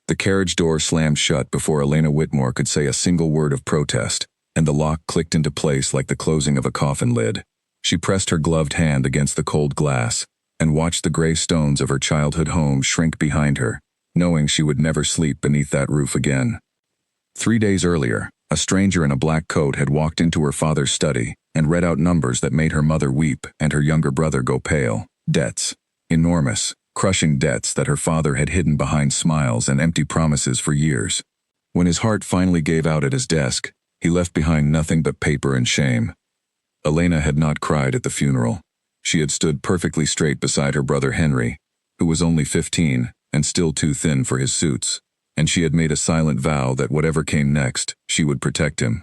The carriage door slammed shut before Elena Whitmore could say a single word of protest, and the lock clicked into place like the closing of a coffin lid. She pressed her gloved hand against the cold glass and watched the gray stones of her childhood home shrink behind her, knowing she would never sleep beneath that roof again. 3 days earlier, a stranger in a black coat had walked into her father's study and read out numbers that made her mother weep and her younger brother go pale. Debts. Enormous, crushing debts that her father had hidden behind smiles and empty promises for years. When his heart finally gave out at his desk, he left behind nothing but paper and shame. Elena had not cried at the funeral. She had stood perfectly straight beside her brother Henry, who was only 15 and still too thin for his suits, and she had made a silent vow that whatever came next, she would protect him.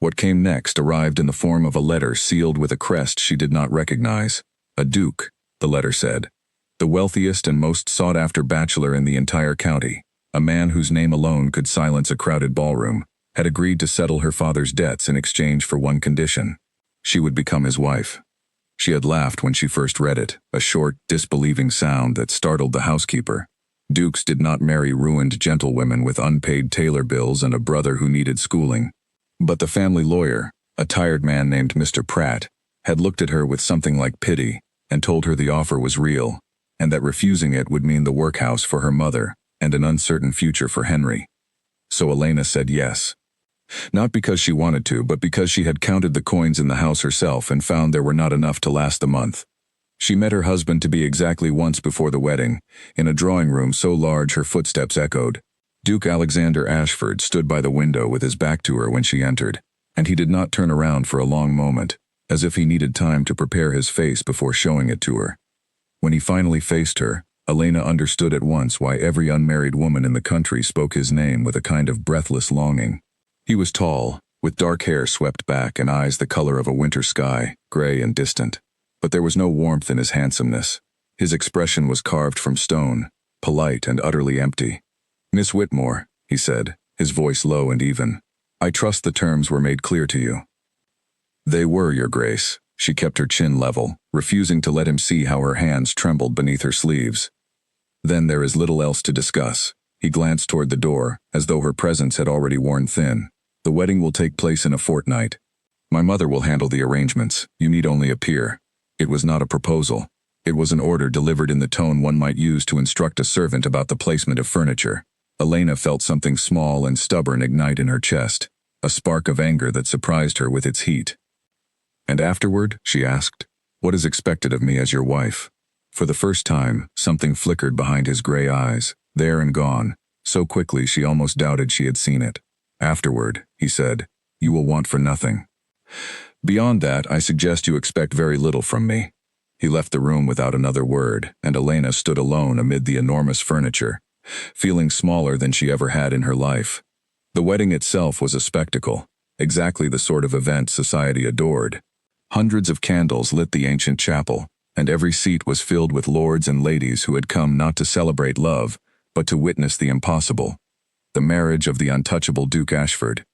What came next arrived in the form of a letter sealed with a crest she did not recognize. A duke, the letter said. The wealthiest and most sought-after bachelor in the entire county, a man whose name alone could silence a crowded ballroom, had agreed to settle her father's debts in exchange for one condition. She would become his wife. She had laughed when she first read it, a short, disbelieving sound that startled the housekeeper. Dukes did not marry ruined gentlewomen with unpaid tailor bills and a brother who needed schooling. But the family lawyer, a tired man named Mr. Pratt, had looked at her with something like pity and told her the offer was real, and that refusing it would mean the workhouse for her mother and an uncertain future for Henry. So Elena said yes. Not because she wanted to, but because she had counted the coins in the house herself and found there were not enough to last the month. She met her husband to be exactly once before the wedding, in a drawing room so large her footsteps echoed. Duke Alexander Ashford stood by the window with his back to her when she entered, and he did not turn around for a long moment, as if he needed time to prepare his face before showing it to her. When he finally faced her, Elena understood at once why every unmarried woman in the country spoke his name with a kind of breathless longing. He was tall, with dark hair swept back and eyes the color of a winter sky, gray and distant. But there was no warmth in his handsomeness. His expression was carved from stone, polite and utterly empty. "Miss Whitmore," he said, his voice low and even, "I trust the terms were made clear to you." "They were, Your Grace." She kept her chin level, refusing to let him see how her hands trembled beneath her sleeves. "Then there is little else to discuss." He glanced toward the door, as though her presence had already worn thin. "The wedding will take place in a fortnight. My mother will handle the arrangements. You need only appear." It was not a proposal. It was an order delivered in the tone one might use to instruct a servant about the placement of furniture. Elena felt something small and stubborn ignite in her chest, a spark of anger that surprised her with its heat. "And afterward?" she asked. "What is expected of me as your wife?" For the first time, something flickered behind his gray eyes, there and gone, so quickly she almost doubted she had seen it. "Afterward," he said, "you will want for nothing. Beyond that, I suggest you expect very little from me." He left the room without another word, and Elena stood alone amid the enormous furniture, feeling smaller than she ever had in her life. The wedding itself was a spectacle, exactly the sort of event society adored. Hundreds of candles lit the ancient chapel, and every seat was filled with lords and ladies who had come not to celebrate love, but to witness the impossible, the marriage of the untouchable Duke Ashford.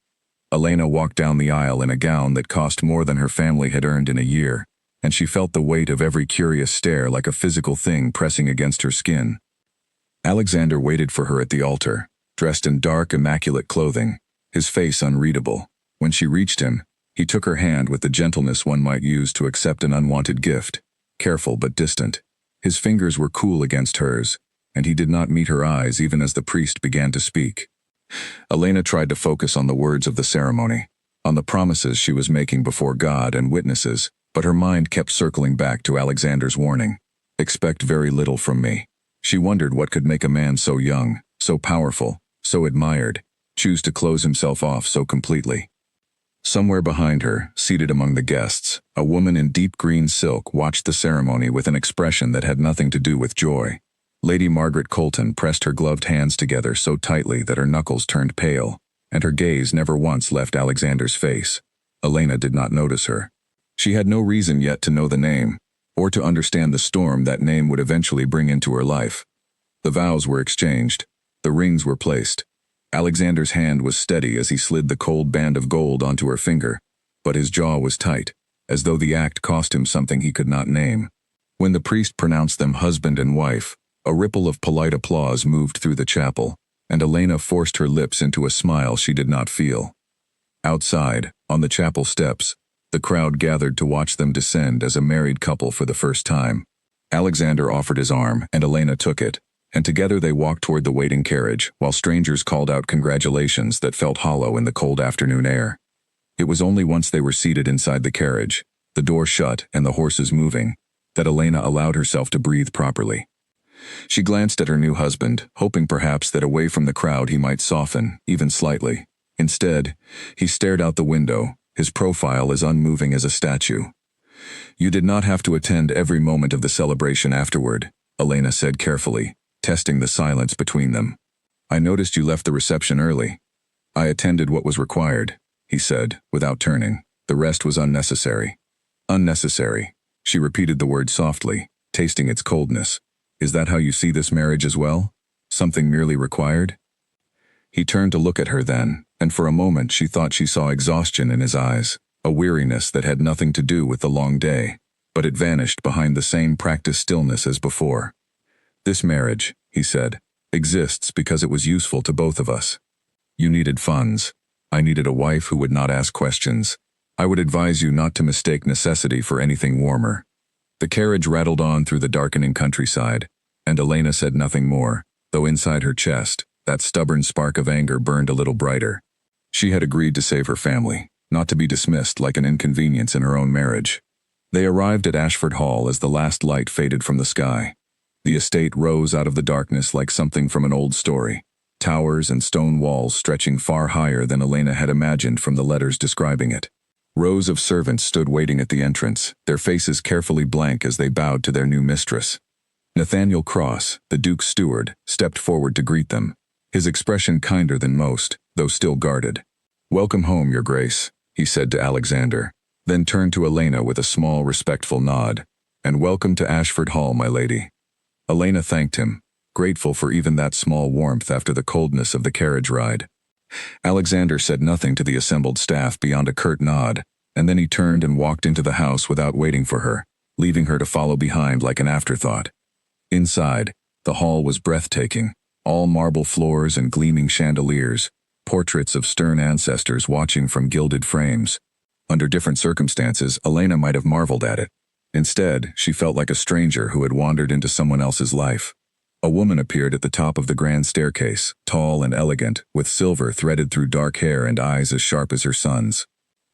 Elena walked down the aisle in a gown that cost more than her family had earned in a year, and she felt the weight of every curious stare like a physical thing pressing against her skin. Alexander waited for her at the altar, dressed in dark, immaculate clothing, his face unreadable. When she reached him, he took her hand with the gentleness one might use to accept an unwanted gift, careful but distant. His fingers were cool against hers, and he did not meet her eyes even as the priest began to speak. Elena tried to focus on the words of the ceremony, on the promises she was making before God and witnesses, but her mind kept circling back to Alexander's warning. "Expect very little from me." She wondered what could make a man so young, so powerful, so admired, choose to close himself off so completely. Somewhere behind her, seated among the guests, a woman in deep green silk watched the ceremony with an expression that had nothing to do with joy. Lady Margaret Colton pressed her gloved hands together so tightly that her knuckles turned pale, and her gaze never once left Alexander's face. Elena did not notice her. She had no reason yet to know the name, or to understand the storm that name would eventually bring into her life. The vows were exchanged. The rings were placed. Alexander's hand was steady as he slid the cold band of gold onto her finger, but his jaw was tight, as though the act cost him something he could not name. When the priest pronounced them husband and wife, a ripple of polite applause moved through the chapel, and Elena forced her lips into a smile she did not feel. Outside, on the chapel steps, the crowd gathered to watch them descend as a married couple for the first time. Alexander offered his arm, and Elena took it, and together they walked toward the waiting carriage, while strangers called out congratulations that felt hollow in the cold afternoon air. It was only once they were seated inside the carriage, the door shut and the horses moving, that Elena allowed herself to breathe properly. She glanced at her new husband, hoping perhaps that away from the crowd he might soften, even slightly. Instead, he stared out the window, his profile as unmoving as a statue. "You did not have to attend every moment of the celebration afterward," Elena said carefully, testing the silence between them. "I noticed you left the reception early." "I attended what was required," he said, without turning. "The rest was unnecessary." "Unnecessary." She repeated the word softly, tasting its coldness. "Is that how you see this marriage as well? Something merely required?" He turned to look at her then, and for a moment she thought she saw exhaustion in his eyes, a weariness that had nothing to do with the long day, but it vanished behind the same practiced stillness as before. "This marriage," he said, "exists because it was useful to both of us. You needed funds. I needed a wife who would not ask questions. I would advise you not to mistake necessity for anything warmer." The carriage rattled on through the darkening countryside, and Elena said nothing more, though inside her chest, that stubborn spark of anger burned a little brighter. She had agreed to save her family, not to be dismissed like an inconvenience in her own marriage. They arrived at Ashford Hall as the last light faded from the sky. The estate rose out of the darkness like something from an old story, towers and stone walls stretching far higher than Elena had imagined from the letters describing it. Rows of servants stood waiting at the entrance, their faces carefully blank as they bowed to their new mistress. Nathaniel Cross, the Duke's steward, stepped forward to greet them, his expression kinder than most, though still guarded. "Welcome home, Your Grace," he said to Alexander, then turned to Elena with a small, respectful nod. "And welcome to Ashford Hall, my lady." Elena thanked him, grateful for even that small warmth after the coldness of the carriage ride. Alexander said nothing to the assembled staff beyond a curt nod, and then he turned and walked into the house without waiting for her, leaving her to follow behind like an afterthought. Inside, the hall was breathtaking, all marble floors and gleaming chandeliers, portraits of stern ancestors watching from gilded frames. Under different circumstances, Elena might have marveled at it. Instead, she felt like a stranger who had wandered into someone else's life. A woman appeared at the top of the grand staircase, tall and elegant, with silver threaded through dark hair and eyes as sharp as her son's.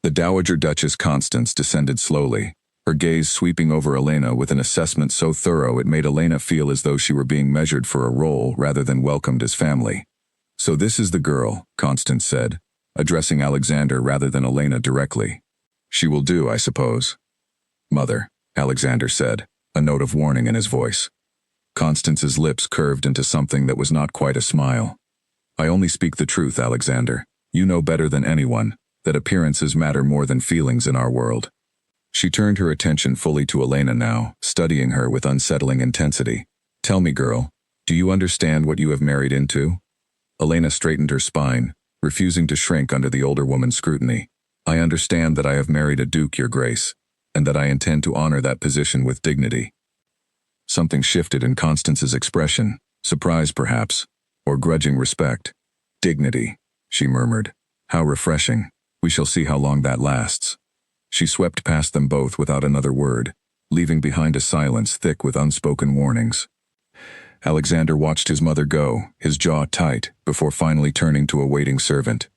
The Dowager Duchess Constance descended slowly, her gaze sweeping over Elena with an assessment so thorough it made Elena feel as though she were being measured for a role rather than welcomed as family. "So this is the girl," Constance said, addressing Alexander rather than Elena directly. "She will do, I suppose." "Mother," Alexander said, a note of warning in his voice. Constance's lips curved into something that was not quite a smile. "I only speak the truth, Alexander. You know better than anyone that appearances matter more than feelings in our world." She turned her attention fully to Elena now, studying her with unsettling intensity. "Tell me, girl, do you understand what you have married into?" Elena straightened her spine, refusing to shrink under the older woman's scrutiny. "I understand that I have married a duke, Your Grace, and that I intend to honor that position with dignity." Something shifted in Constance's expression, surprise perhaps, or grudging respect. "Dignity," she murmured. "How refreshing. We shall see how long that lasts." She swept past them both without another word, leaving behind a silence thick with unspoken warnings. Alexander watched his mother go, his jaw tight, before finally turning to a waiting servant.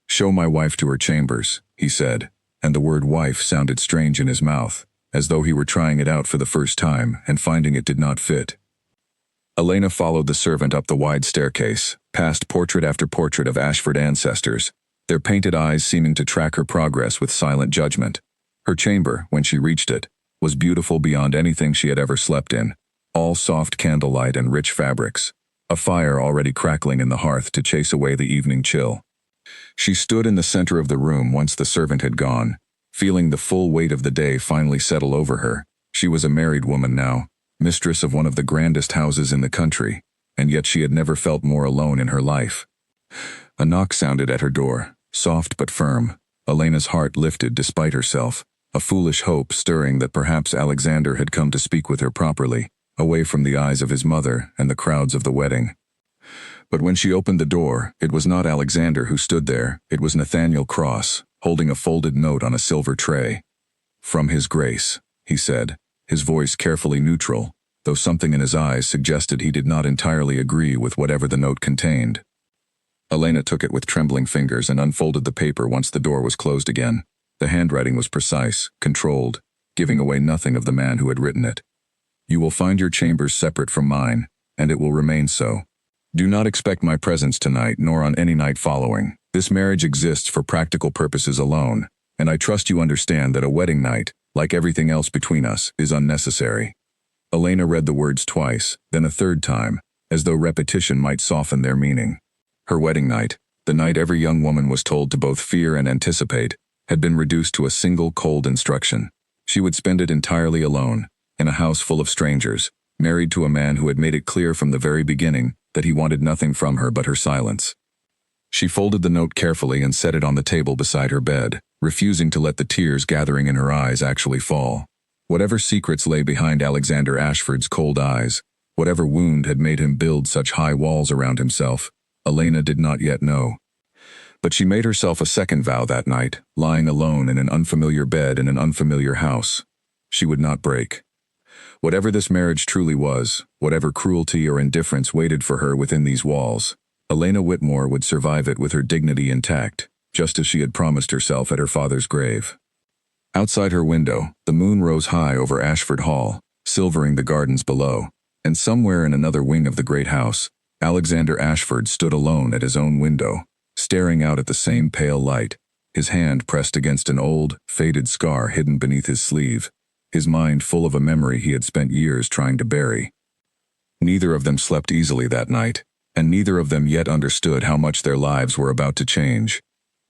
"Show my wife to her chambers," he said, and the word wife sounded strange in his mouth, as though he were trying it out for the first time and finding it did not fit. Elena followed the servant up the wide staircase, past portrait after portrait of Ashford ancestors, their painted eyes seeming to track her progress with silent judgment. Her chamber, when she reached it, was beautiful beyond anything she had ever slept in, all soft candlelight and rich fabrics, a fire already crackling in the hearth to chase away the evening chill. She stood in the center of the room once the servant had gone, feeling the full weight of the day finally settle over her. She was a married woman now, mistress of one of the grandest houses in the country, and yet she had never felt more alone in her life. A knock sounded at her door, soft but firm. Elena's heart lifted despite herself, a foolish hope stirring that perhaps Alexander had come to speak with her properly, away from the eyes of his mother and the crowds of the wedding. But when she opened the door, it was not Alexander who stood there, it was Nathaniel Cross, holding a folded note on a silver tray. "From His Grace," he said, his voice carefully neutral, though something in his eyes suggested he did not entirely agree with whatever the note contained. Elena took it with trembling fingers and unfolded the paper once the door was closed again. The handwriting was precise, controlled, giving away nothing of the man who had written it. "You will find your chambers separate from mine, and it will remain so. Do not expect my presence tonight nor on any night following. This marriage exists for practical purposes alone, and I trust you understand that a wedding night, like everything else between us, is unnecessary." Elena read the words twice, then a third time, as though repetition might soften their meaning. Her wedding night, the night every young woman was told to both fear and anticipate, had been reduced to a single cold instruction. She would spend it entirely alone, in a house full of strangers, married to a man who had made it clear from the very beginning that he wanted nothing from her but her silence. She folded the note carefully and set it on the table beside her bed, refusing to let the tears gathering in her eyes actually fall. Whatever secrets lay behind Alexander Ashford's cold eyes, whatever wound had made him build such high walls around himself, Elena did not yet know. But she made herself a second vow that night, lying alone in an unfamiliar bed in an unfamiliar house. She would not break. Whatever this marriage truly was, whatever cruelty or indifference waited for her within these walls, Elena Whitmore would survive it with her dignity intact, just as she had promised herself at her father's grave. Outside her window, the moon rose high over Ashford Hall, silvering the gardens below, and somewhere in another wing of the great house, Alexander Ashford stood alone at his own window, staring out at the same pale light, his hand pressed against an old, faded scar hidden beneath his sleeve, his mind full of a memory he had spent years trying to bury. Neither of them slept easily that night, and neither of them yet understood how much their lives were about to change.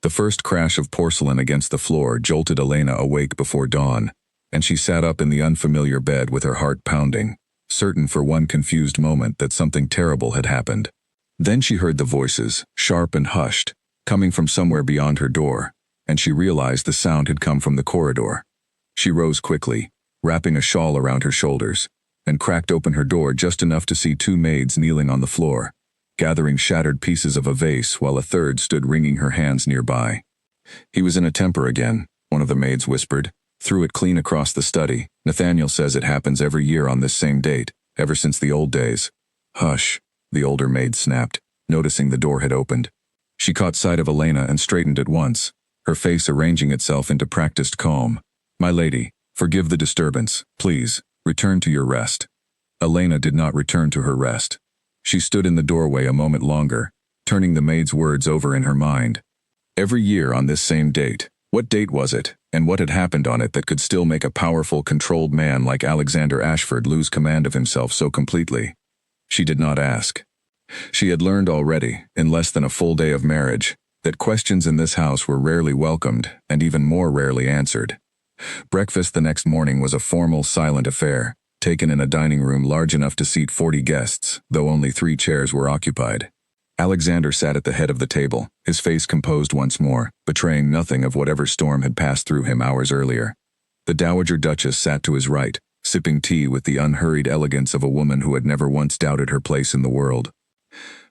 The first crash of porcelain against the floor jolted Elena awake before dawn, and she sat up in the unfamiliar bed with her heart pounding, certain for one confused moment that something terrible had happened. Then she heard the voices, sharp and hushed, coming from somewhere beyond her door, and she realized the sound had come from the corridor. She rose quickly, wrapping a shawl around her shoulders, and cracked open her door just enough to see two maids kneeling on the floor, gathering shattered pieces of a vase while a third stood wringing her hands nearby. "He was in a temper again," one of the maids whispered. "Threw it clean across the study. Nathaniel says it happens every year on this same date, ever since the old days." "Hush," the older maid snapped, noticing the door had opened. She caught sight of Elena and straightened at once, her face arranging itself into practiced calm. "My lady, forgive the disturbance. Please, return to your rest." Elena did not return to her rest. She stood in the doorway a moment longer, turning the maid's words over in her mind. Every year on this same date. What date was it, and what had happened on it that could still make a powerful, controlled man like Alexander Ashford lose command of himself so completely? She did not ask. She had learned already, in less than a full day of marriage, that questions in this house were rarely welcomed and even more rarely answered. Breakfast the next morning was a formal, silent affair, taken in a dining room large enough to seat 40 guests, though only 3 chairs were occupied. Alexander sat at the head of the table, his face composed once more, betraying nothing of whatever storm had passed through him hours earlier. The Dowager Duchess sat to his right, sipping tea with the unhurried elegance of a woman who had never once doubted her place in the world.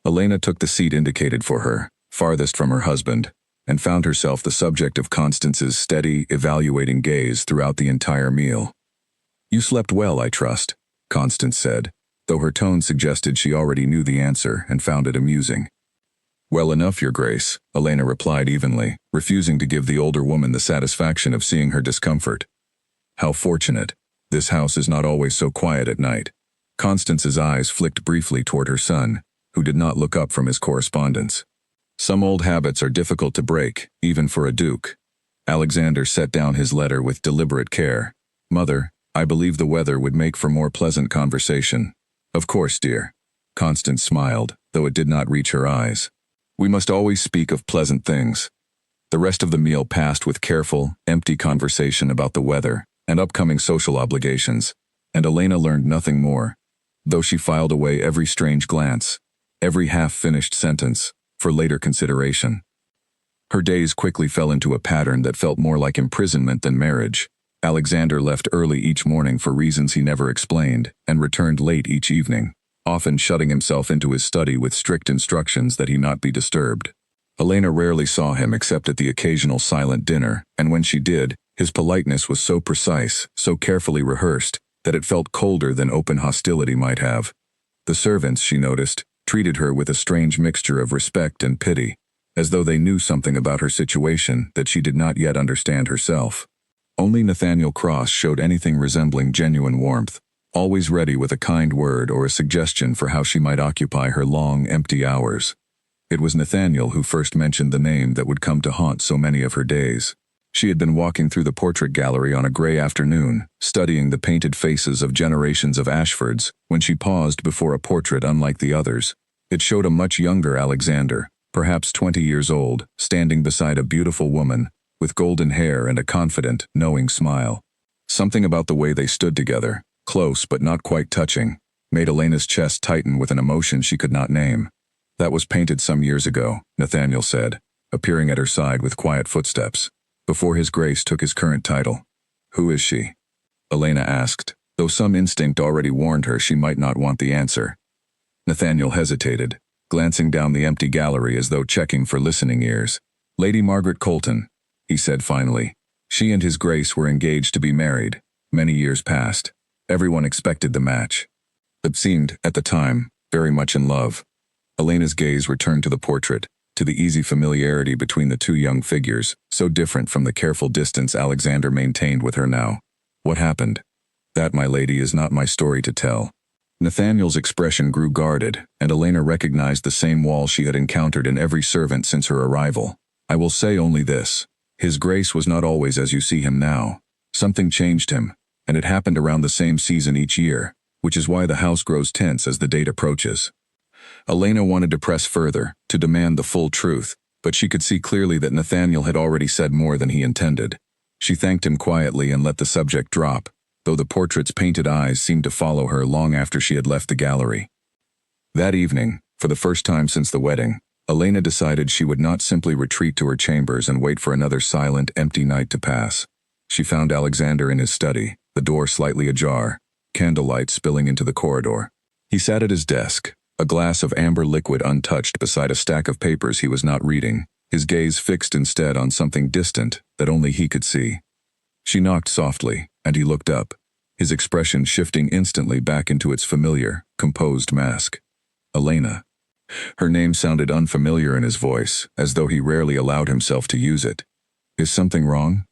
Elena took the seat indicated for her, farthest from her husband, and found herself the subject of Constance's steady, evaluating gaze throughout the entire meal. "You slept well, I trust," Constance said, though her tone suggested she already knew the answer and found it amusing. "Well enough, Your Grace," Elena replied evenly, refusing to give the older woman the satisfaction of seeing her discomfort. "How fortunate. This house is not always so quiet at night." Constance's eyes flicked briefly toward her son, who did not look up from his correspondence. "Some old habits are difficult to break, even for a duke." Alexander set down his letter with deliberate care. "Mother, I believe the weather would make for more pleasant conversation." "Of course, dear." Constance smiled, though it did not reach her eyes. "We must always speak of pleasant things." The rest of the meal passed with careful, empty conversation about the weather and upcoming social obligations, and Elena learned nothing more, though she filed away every strange glance, every half-finished sentence, for later consideration. Her days quickly fell into a pattern that felt more like imprisonment than marriage. Alexander left early each morning for reasons he never explained, and returned late each evening. often shutting himself into his study with strict instructions that he not be disturbed. Elena rarely saw him except at the occasional silent dinner, and when she did, his politeness was so precise, so carefully rehearsed, that it felt colder than open hostility might have. The servants, she noticed, treated her with a strange mixture of respect and pity, as though they knew something about her situation that she did not yet understand herself. Only Nathaniel Cross showed anything resembling genuine warmth, always ready with a kind word or a suggestion for how she might occupy her long, empty hours. It was Nathaniel who first mentioned the name that would come to haunt so many of her days. She had been walking through the portrait gallery on a gray afternoon, studying the painted faces of generations of Ashfords, when she paused before a portrait unlike the others. It showed a much younger Alexander, perhaps 20 years old, standing beside a beautiful woman, with golden hair and a confident, knowing smile. Something about the way they stood together, close but not quite touching, made Elena's chest tighten with an emotion she could not name. "That was painted some years ago," Nathaniel said, appearing at her side with quiet footsteps, before His Grace took his current title. "Who is she?" Elena asked, though some instinct already warned her she might not want the answer. Nathaniel hesitated, glancing down the empty gallery as though checking for listening ears. "Lady Margaret Colton," he said finally. She and His Grace were engaged to be married, many years past. Everyone expected the match. It seemed, at the time, very much in love. Elena's gaze returned to the portrait, to the easy familiarity between the two young figures, so different from the careful distance Alexander maintained with her now. "What happened?" "That, my lady, is not my story to tell." Nathaniel's expression grew guarded, and Elena recognized the same wall she had encountered in every servant since her arrival. "I will say only this. His Grace was not always as you see him now. Something changed him, and it happened around the same season each year, which is why the house grows tense as the date approaches." Elena wanted to press further, to demand the full truth, but she could see clearly that Nathaniel had already said more than he intended. She thanked him quietly and let the subject drop, though the portrait's painted eyes seemed to follow her long after she had left the gallery. That evening, for the first time since the wedding, Elena decided she would not simply retreat to her chambers and wait for another silent, empty night to pass. She found Alexander in his study, the door slightly ajar, candlelight spilling into the corridor. He sat at his desk, a glass of amber liquid untouched beside a stack of papers he was not reading, his gaze fixed instead on something distant that only he could see. She knocked softly, and he looked up, his expression shifting instantly back into its familiar, composed mask. "Elena." Her name sounded unfamiliar in his voice, as though he rarely allowed himself to use it. "Is something wrong?"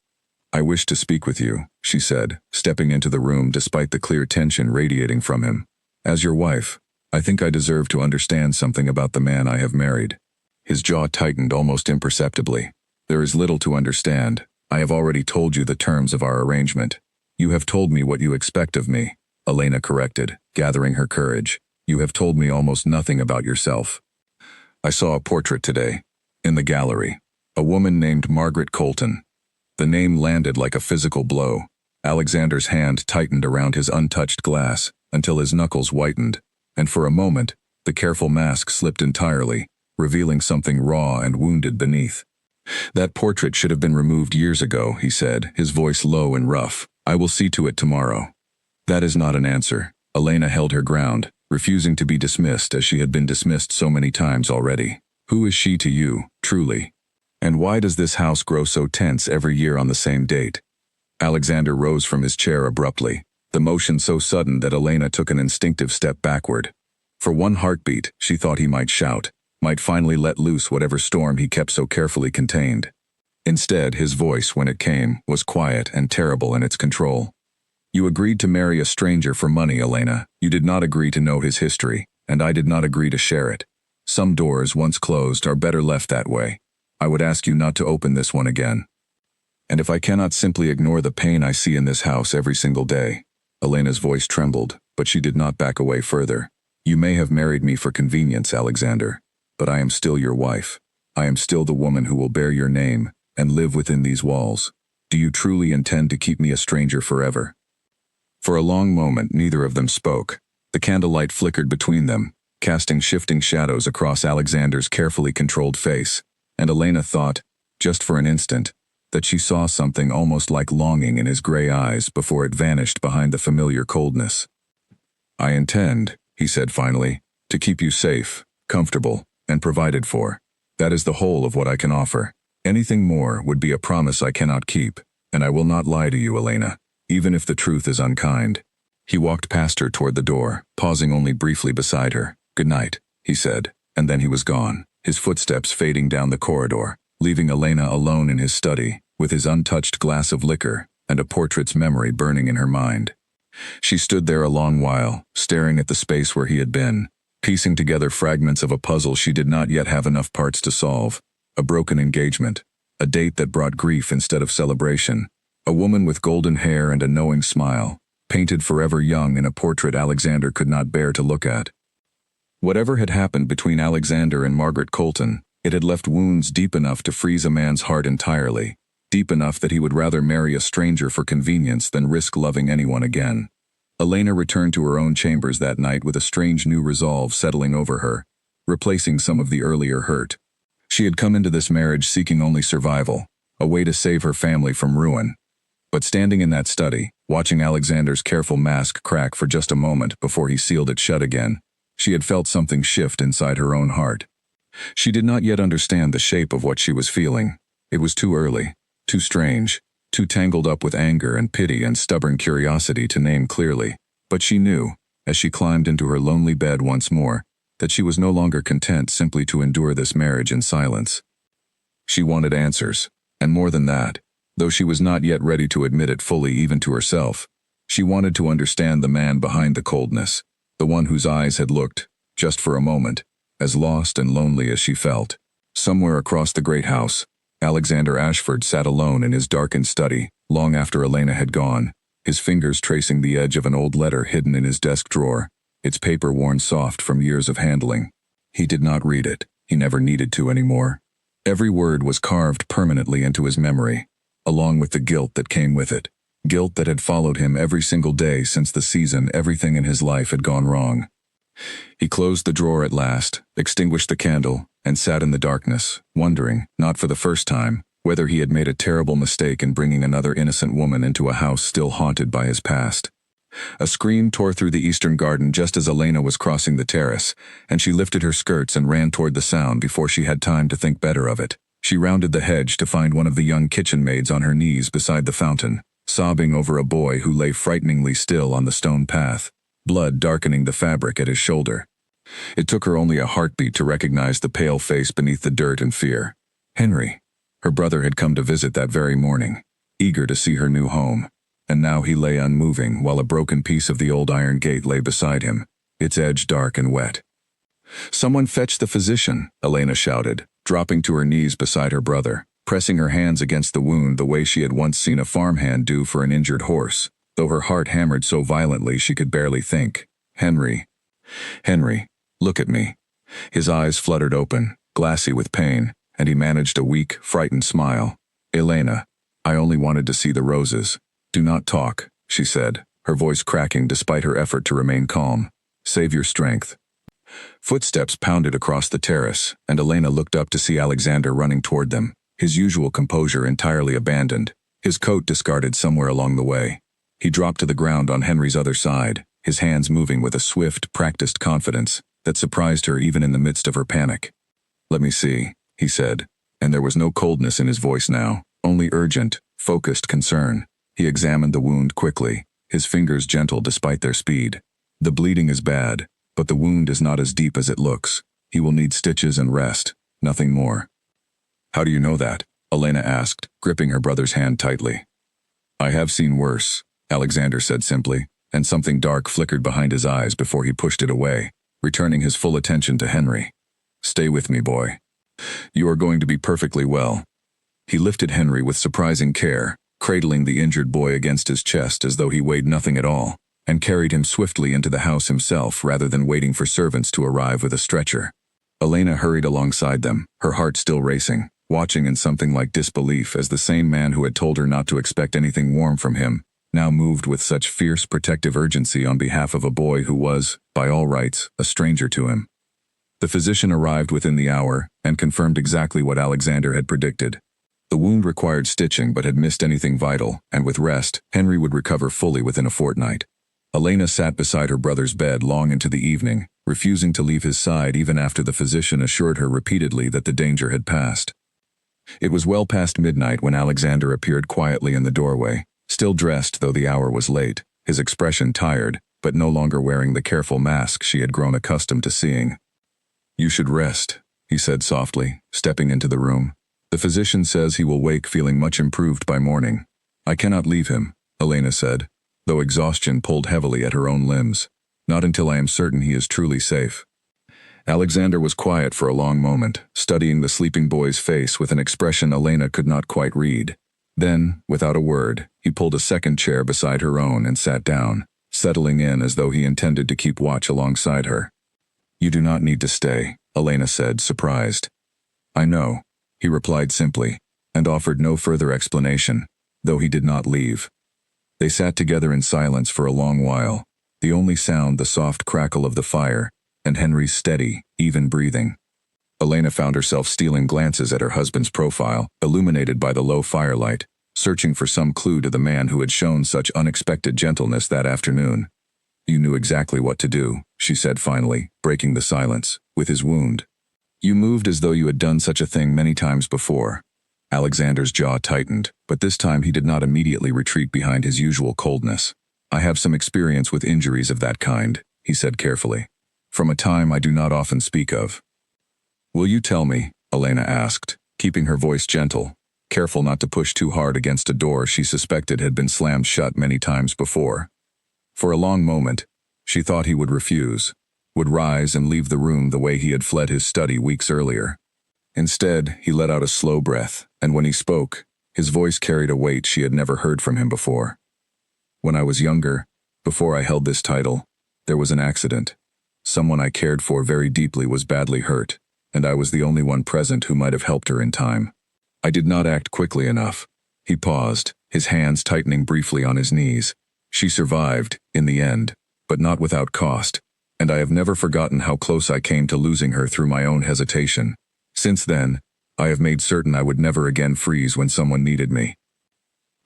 "I wish to speak with you," she said, stepping into the room despite the clear tension radiating from him. "As your wife, I think I deserve to understand something about the man I have married." His jaw tightened almost imperceptibly. "There is little to understand. I have already told you the terms of our arrangement." "You have told me what you expect of me," Elena corrected, gathering her courage. "You have told me almost nothing about yourself." "I saw a portrait today, in the gallery. A woman named Margaret Colton." The name landed like a physical blow. Alexander's hand tightened around his untouched glass, until his knuckles whitened, and for a moment, the careful mask slipped entirely, revealing something raw and wounded beneath. "That portrait should have been removed years ago," he said, his voice low and rough. "I will see to it tomorrow." "That is not an answer." Elena held her ground, refusing to be dismissed as she had been dismissed so many times already. "Who is she to you, truly? And why does this house grow so tense every year on the same date?" Alexander rose from his chair abruptly, the motion so sudden that Elena took an instinctive step backward. For one heartbeat, she thought he might shout, might finally let loose whatever storm he kept so carefully contained. Instead, his voice, when it came, was quiet and terrible in its control. "You agreed to marry a stranger for money, Elena. You did not agree to know his history, and I did not agree to share it. Some doors, once closed, are better left that way. I would ask you not to open this one again. And if I cannot simply ignore the pain I see in this house every single day." Elena's voice trembled, but she did not back away further. "You may have married me for convenience, Alexander, but I am still your wife. I am still the woman who will bear your name and live within these walls. Do you truly intend to keep me a stranger forever?" For a long moment, neither of them spoke. The candlelight flickered between them, casting shifting shadows across Alexander's carefully controlled face, and Elena thought, just for an instant, that she saw something almost like longing in his gray eyes before it vanished behind the familiar coldness. "I intend," he said finally, to keep you safe, comfortable, and provided for. That is the whole of what I can offer. Anything more would be a promise I cannot keep, and I will not lie to you, Elena, even if the truth is unkind. He walked past her toward the door, pausing only briefly beside her. Good night, he said, and then he was gone, his footsteps fading down the corridor, leaving Elena alone in his study, with his untouched glass of liquor and a portrait's memory burning in her mind. She stood there a long while, staring at the space where he had been, piecing together fragments of a puzzle she did not yet have enough parts to solve. A broken engagement, a date that brought grief instead of celebration, a woman with golden hair and a knowing smile, painted forever young in a portrait Alexander could not bear to look at. Whatever had happened between Alexander and Margaret Colton, it had left wounds deep enough to freeze a man's heart entirely, deep enough that he would rather marry a stranger for convenience than risk loving anyone again. Elena returned to her own chambers that night with a strange new resolve settling over her, replacing some of the earlier hurt. She had come into this marriage seeking only survival, a way to save her family from ruin. But standing in that study, watching Alexander's careful mask crack for just a moment before he sealed it shut again, she had felt something shift inside her own heart. She did not yet understand the shape of what she was feeling. It was too early, too strange, too tangled up with anger and pity and stubborn curiosity to name clearly. But she knew, as she climbed into her lonely bed once more, that she was no longer content simply to endure this marriage in silence. She wanted answers, and more than that, though she was not yet ready to admit it fully even to herself, she wanted to understand the man behind the coldness, the one whose eyes had looked, just for a moment, as lost and lonely as she felt. Somewhere across the great house, Alexander Ashford sat alone in his darkened study, long after Elena had gone, his fingers tracing the edge of an old letter hidden in his desk drawer, its paper worn soft from years of handling. He did not read it. He never needed to anymore. Every word was carved permanently into his memory, along with the guilt that came with it. Guilt that had followed him every single day since the season everything in his life had gone wrong. He closed the drawer at last, extinguished the candle, and sat in the darkness, wondering, not for the first time, whether he had made a terrible mistake in bringing another innocent woman into a house still haunted by his past. A scream tore through the eastern garden just as Elena was crossing the terrace, and she lifted her skirts and ran toward the sound before she had time to think better of it. She rounded the hedge to find one of the young kitchen maids on her knees beside the fountain, sobbing over a boy who lay frighteningly still on the stone path, blood darkening the fabric at his shoulder. It took her only a heartbeat to recognize the pale face beneath the dirt and fear. Henry. Her brother had come to visit that very morning, eager to see her new home. And now he lay unmoving while a broken piece of the old iron gate lay beside him, its edge dark and wet. "Someone fetch the physician," Elena shouted, dropping to her knees beside her brother, pressing her hands against the wound the way she had once seen a farmhand do for an injured horse, though her heart hammered so violently she could barely think. Henry. Henry, look at me." His eyes fluttered open, glassy with pain, and he managed a weak, frightened smile. "Elena, I only wanted to see the roses." "Do not talk," she said, her voice cracking despite her effort to remain calm. "Save your strength." Footsteps pounded across the terrace, and Elena looked up to see Alexander running toward them, his usual composure entirely abandoned, his coat discarded somewhere along the way. He dropped to the ground on Henry's other side, his hands moving with a swift, practiced confidence that surprised her even in the midst of her panic. "Let me see," he said, and there was no coldness in his voice now, only urgent, focused concern. He examined the wound quickly, his fingers gentle despite their speed. "The bleeding is bad, but the wound is not as deep as it looks. He will need stitches and rest, nothing more." "How do you know that?" Elena asked, gripping her brother's hand tightly. "I have seen worse," Alexander said simply, and something dark flickered behind his eyes before he pushed it away, returning his full attention to Henry. "Stay with me, boy. You are going to be perfectly well." He lifted Henry with surprising care, cradling the injured boy against his chest as though he weighed nothing at all, and carried him swiftly into the house himself rather than waiting for servants to arrive with a stretcher. Elena hurried alongside them, her heart still racing, watching in something like disbelief as the same man who had told her not to expect anything warm from him, now moved with such fierce protective urgency on behalf of a boy who was, by all rights, a stranger to him. The physician arrived within the hour and confirmed exactly what Alexander had predicted. The wound required stitching but had missed anything vital, and with rest, Henry would recover fully within a fortnight. Elena sat beside her brother's bed long into the evening, refusing to leave his side even after the physician assured her repeatedly that the danger had passed. It was well past midnight when Alexander appeared quietly in the doorway, still dressed though the hour was late, his expression tired, but no longer wearing the careful mask she had grown accustomed to seeing. "You should rest," he said softly, stepping into the room. "The physician says he will wake feeling much improved by morning." "I cannot leave him," Elena said, though exhaustion pulled heavily at her own limbs. "Not until I am certain he is truly safe." Alexander was quiet for a long moment, studying the sleeping boy's face with an expression Elena could not quite read. Then, without a word, he pulled a second chair beside her own and sat down, settling in as though he intended to keep watch alongside her. "You do not need to stay," Elena said, surprised. "I know," he replied simply, and offered no further explanation, though he did not leave. They sat together in silence for a long while, the only sound the soft crackle of the fire, and Henry's steady, even breathing. Elena found herself stealing glances at her husband's profile, illuminated by the low firelight, searching for some clue to the man who had shown such unexpected gentleness that afternoon. "You knew exactly what to do," she said finally, breaking the silence, "with his wound. You moved as though you had done such a thing many times before." Alexander's jaw tightened, but this time he did not immediately retreat behind his usual coldness. "I have some experience with injuries of that kind," he said carefully, "from a time I do not often speak of." "Will you tell me?" Elena asked, keeping her voice gentle, careful not to push too hard against a door she suspected had been slammed shut many times before. For a long moment, she thought he would refuse, would rise and leave the room the way he had fled his study weeks earlier. Instead, he let out a slow breath, and when he spoke, his voice carried a weight she had never heard from him before. "When I was younger, before I held this title, there was an accident. Someone I cared for very deeply was badly hurt, and I was the only one present who might have helped her in time. I did not act quickly enough." He paused, his hands tightening briefly on his knees. "She survived, in the end, but not without cost, and I have never forgotten how close I came to losing her through my own hesitation. Since then, I have made certain I would never again freeze when someone needed me."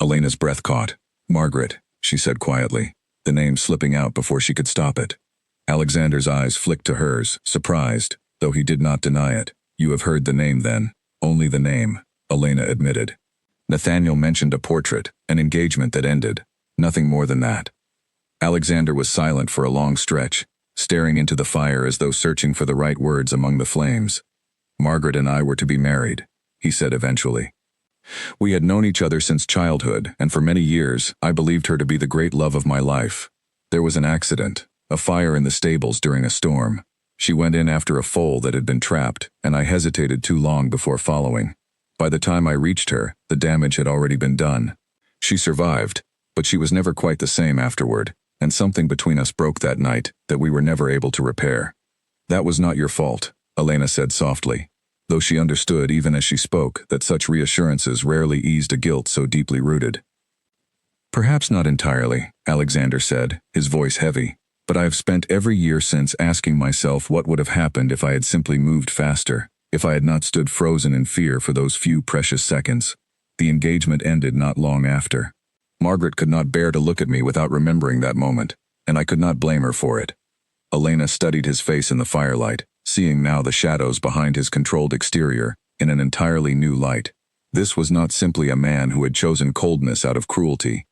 Elena's breath caught. "Margaret," she said quietly, the name slipping out before she could stop it. Alexander's eyes flicked to hers, surprised, though he did not deny it. "You have heard the name then." "Only the name," Elena admitted. "Nathaniel mentioned a portrait, an engagement that ended. Nothing more than that." Alexander was silent for a long stretch, staring into the fire as though searching for the right words among the flames. "Margaret and I were to be married," he said eventually. "We had known each other since childhood, and for many years I believed her to be the great love of my life. There was an accident, a fire in the stables during a storm. She went in after a foal that had been trapped, and I hesitated too long before following. By the time I reached her, the damage had already been done. She survived, but she was never quite the same afterward, and something between us broke that night that we were never able to repair." "That was not your fault," Elena said softly, though she understood even as she spoke that such reassurances rarely eased a guilt so deeply rooted. "Perhaps not entirely," Alexander said, his voice heavy, "but I have spent every year since asking myself what would have happened if I had simply moved faster, if I had not stood frozen in fear for those few precious seconds." The engagement ended not long after. Margaret could not bear to look at me without remembering that moment, and I could not blame her for it. Elena studied his face in the firelight, seeing now the shadows behind his controlled exterior in an entirely new light. This was not simply a man who had chosen coldness out of cruelty.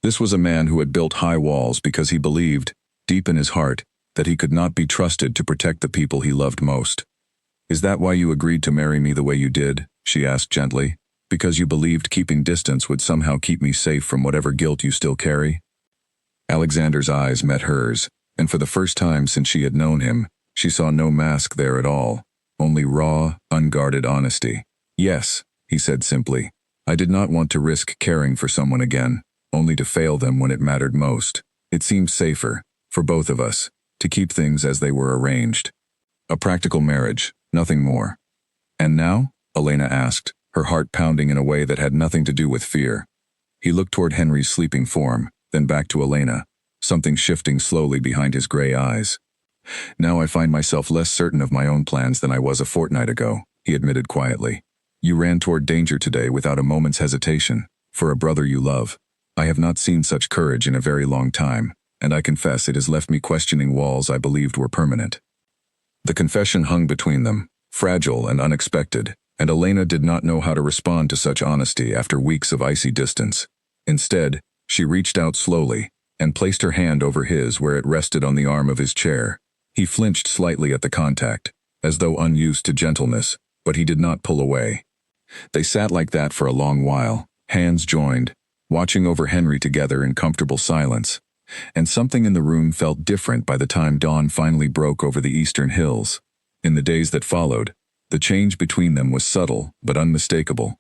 This was a man who had built high walls because he believed, deep in his heart, that he could not be trusted to protect the people he loved most. "Is that why you agreed to marry me the way you did?" she asked gently. "Because you believed keeping distance would somehow keep me safe from whatever guilt you still carry?" Alexander's eyes met hers, and for the first time since she had known him, she saw no mask there at all, only raw, unguarded honesty. "Yes," he said simply. "I did not want to risk caring for someone again, only to fail them when it mattered most. It seemed safer, for both of us, to keep things as they were arranged. A practical marriage, nothing more." "And now?" Elena asked, her heart pounding in a way that had nothing to do with fear. He looked toward Henry's sleeping form, then back to Elena, something shifting slowly behind his gray eyes. "Now I find myself less certain of my own plans than I was a fortnight ago," he admitted quietly. "You ran toward danger today without a moment's hesitation, for a brother you love. I have not seen such courage in a very long time. and I confess it has left me questioning walls I believed were permanent." The confession hung between them, fragile and unexpected, and Elena did not know how to respond to such honesty after weeks of icy distance. Instead, she reached out slowly and placed her hand over his where it rested on the arm of his chair. He flinched slightly at the contact, as though unused to gentleness, but he did not pull away. They sat like that for a long while, hands joined, watching over Henry together in comfortable silence. And something in the room felt different by the time dawn finally broke over the eastern hills. In the days that followed, the change between them was subtle but unmistakable.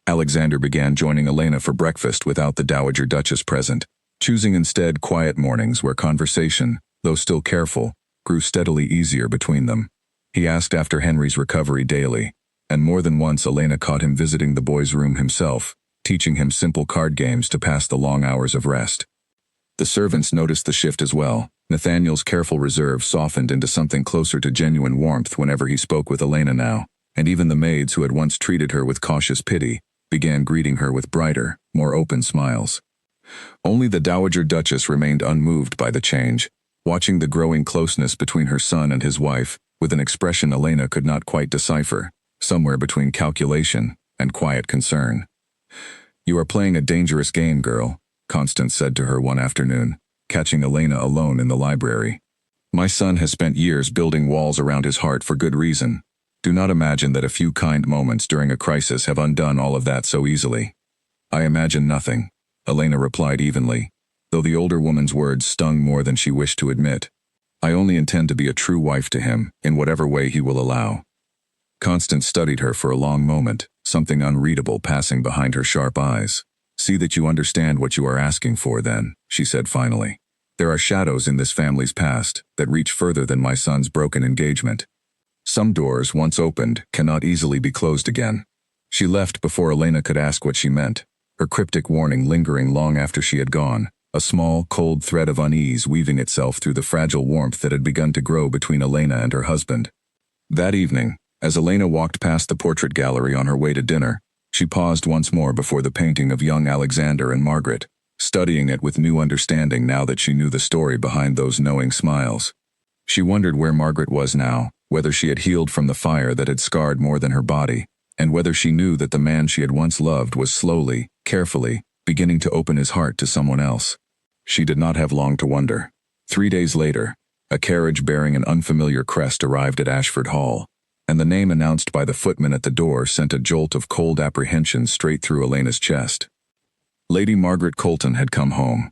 Alexander began joining Elena for breakfast without the Dowager Duchess present, choosing instead quiet mornings where conversation, though still careful, grew steadily easier between them. He asked after Henry's recovery daily, and more than once Elena caught him visiting the boy's room himself, teaching him simple card games to pass the long hours of rest. The servants noticed the shift as well. Nathaniel's careful reserve softened into something closer to genuine warmth whenever he spoke with Elena now, and even the maids who had once treated her with cautious pity began greeting her with brighter, more open smiles. Only the Dowager Duchess remained unmoved by the change, watching the growing closeness between her son and his wife, with an expression Elena could not quite decipher, somewhere between calculation and quiet concern. "You are playing a dangerous game, girl," Constance said to her one afternoon, catching Elena alone in the library. "My son has spent years building walls around his heart for good reason. Do not imagine that a few kind moments during a crisis have undone all of that so easily." "I imagine nothing," Elena replied evenly, though the older woman's words stung more than she wished to admit. "I only intend to be a true wife to him, in whatever way he will allow." Constance studied her for a long moment, something unreadable passing behind her sharp eyes. "See that you understand what you are asking for, then," she said finally. "There are shadows in this family's past that reach further than my son's broken engagement. Some doors, once opened, cannot easily be closed again." She left before Elena could ask what she meant, her cryptic warning lingering long after she had gone, a small, cold thread of unease weaving itself through the fragile warmth that had begun to grow between Elena and her husband. That evening, as Elena walked past the portrait gallery on her way to dinner, she paused once more before the painting of young Alexander and Margaret, studying it with new understanding now that she knew the story behind those knowing smiles. She wondered where Margaret was now, whether she had healed from the fire that had scarred more than her body, and whether she knew that the man she had once loved was slowly, carefully, beginning to open his heart to someone else. She did not have long to wonder. 3 days later, a carriage bearing an unfamiliar crest arrived at Ashford Hall, and the name announced by the footman at the door sent a jolt of cold apprehension straight through Elena's chest. Lady Margaret Colton had come home.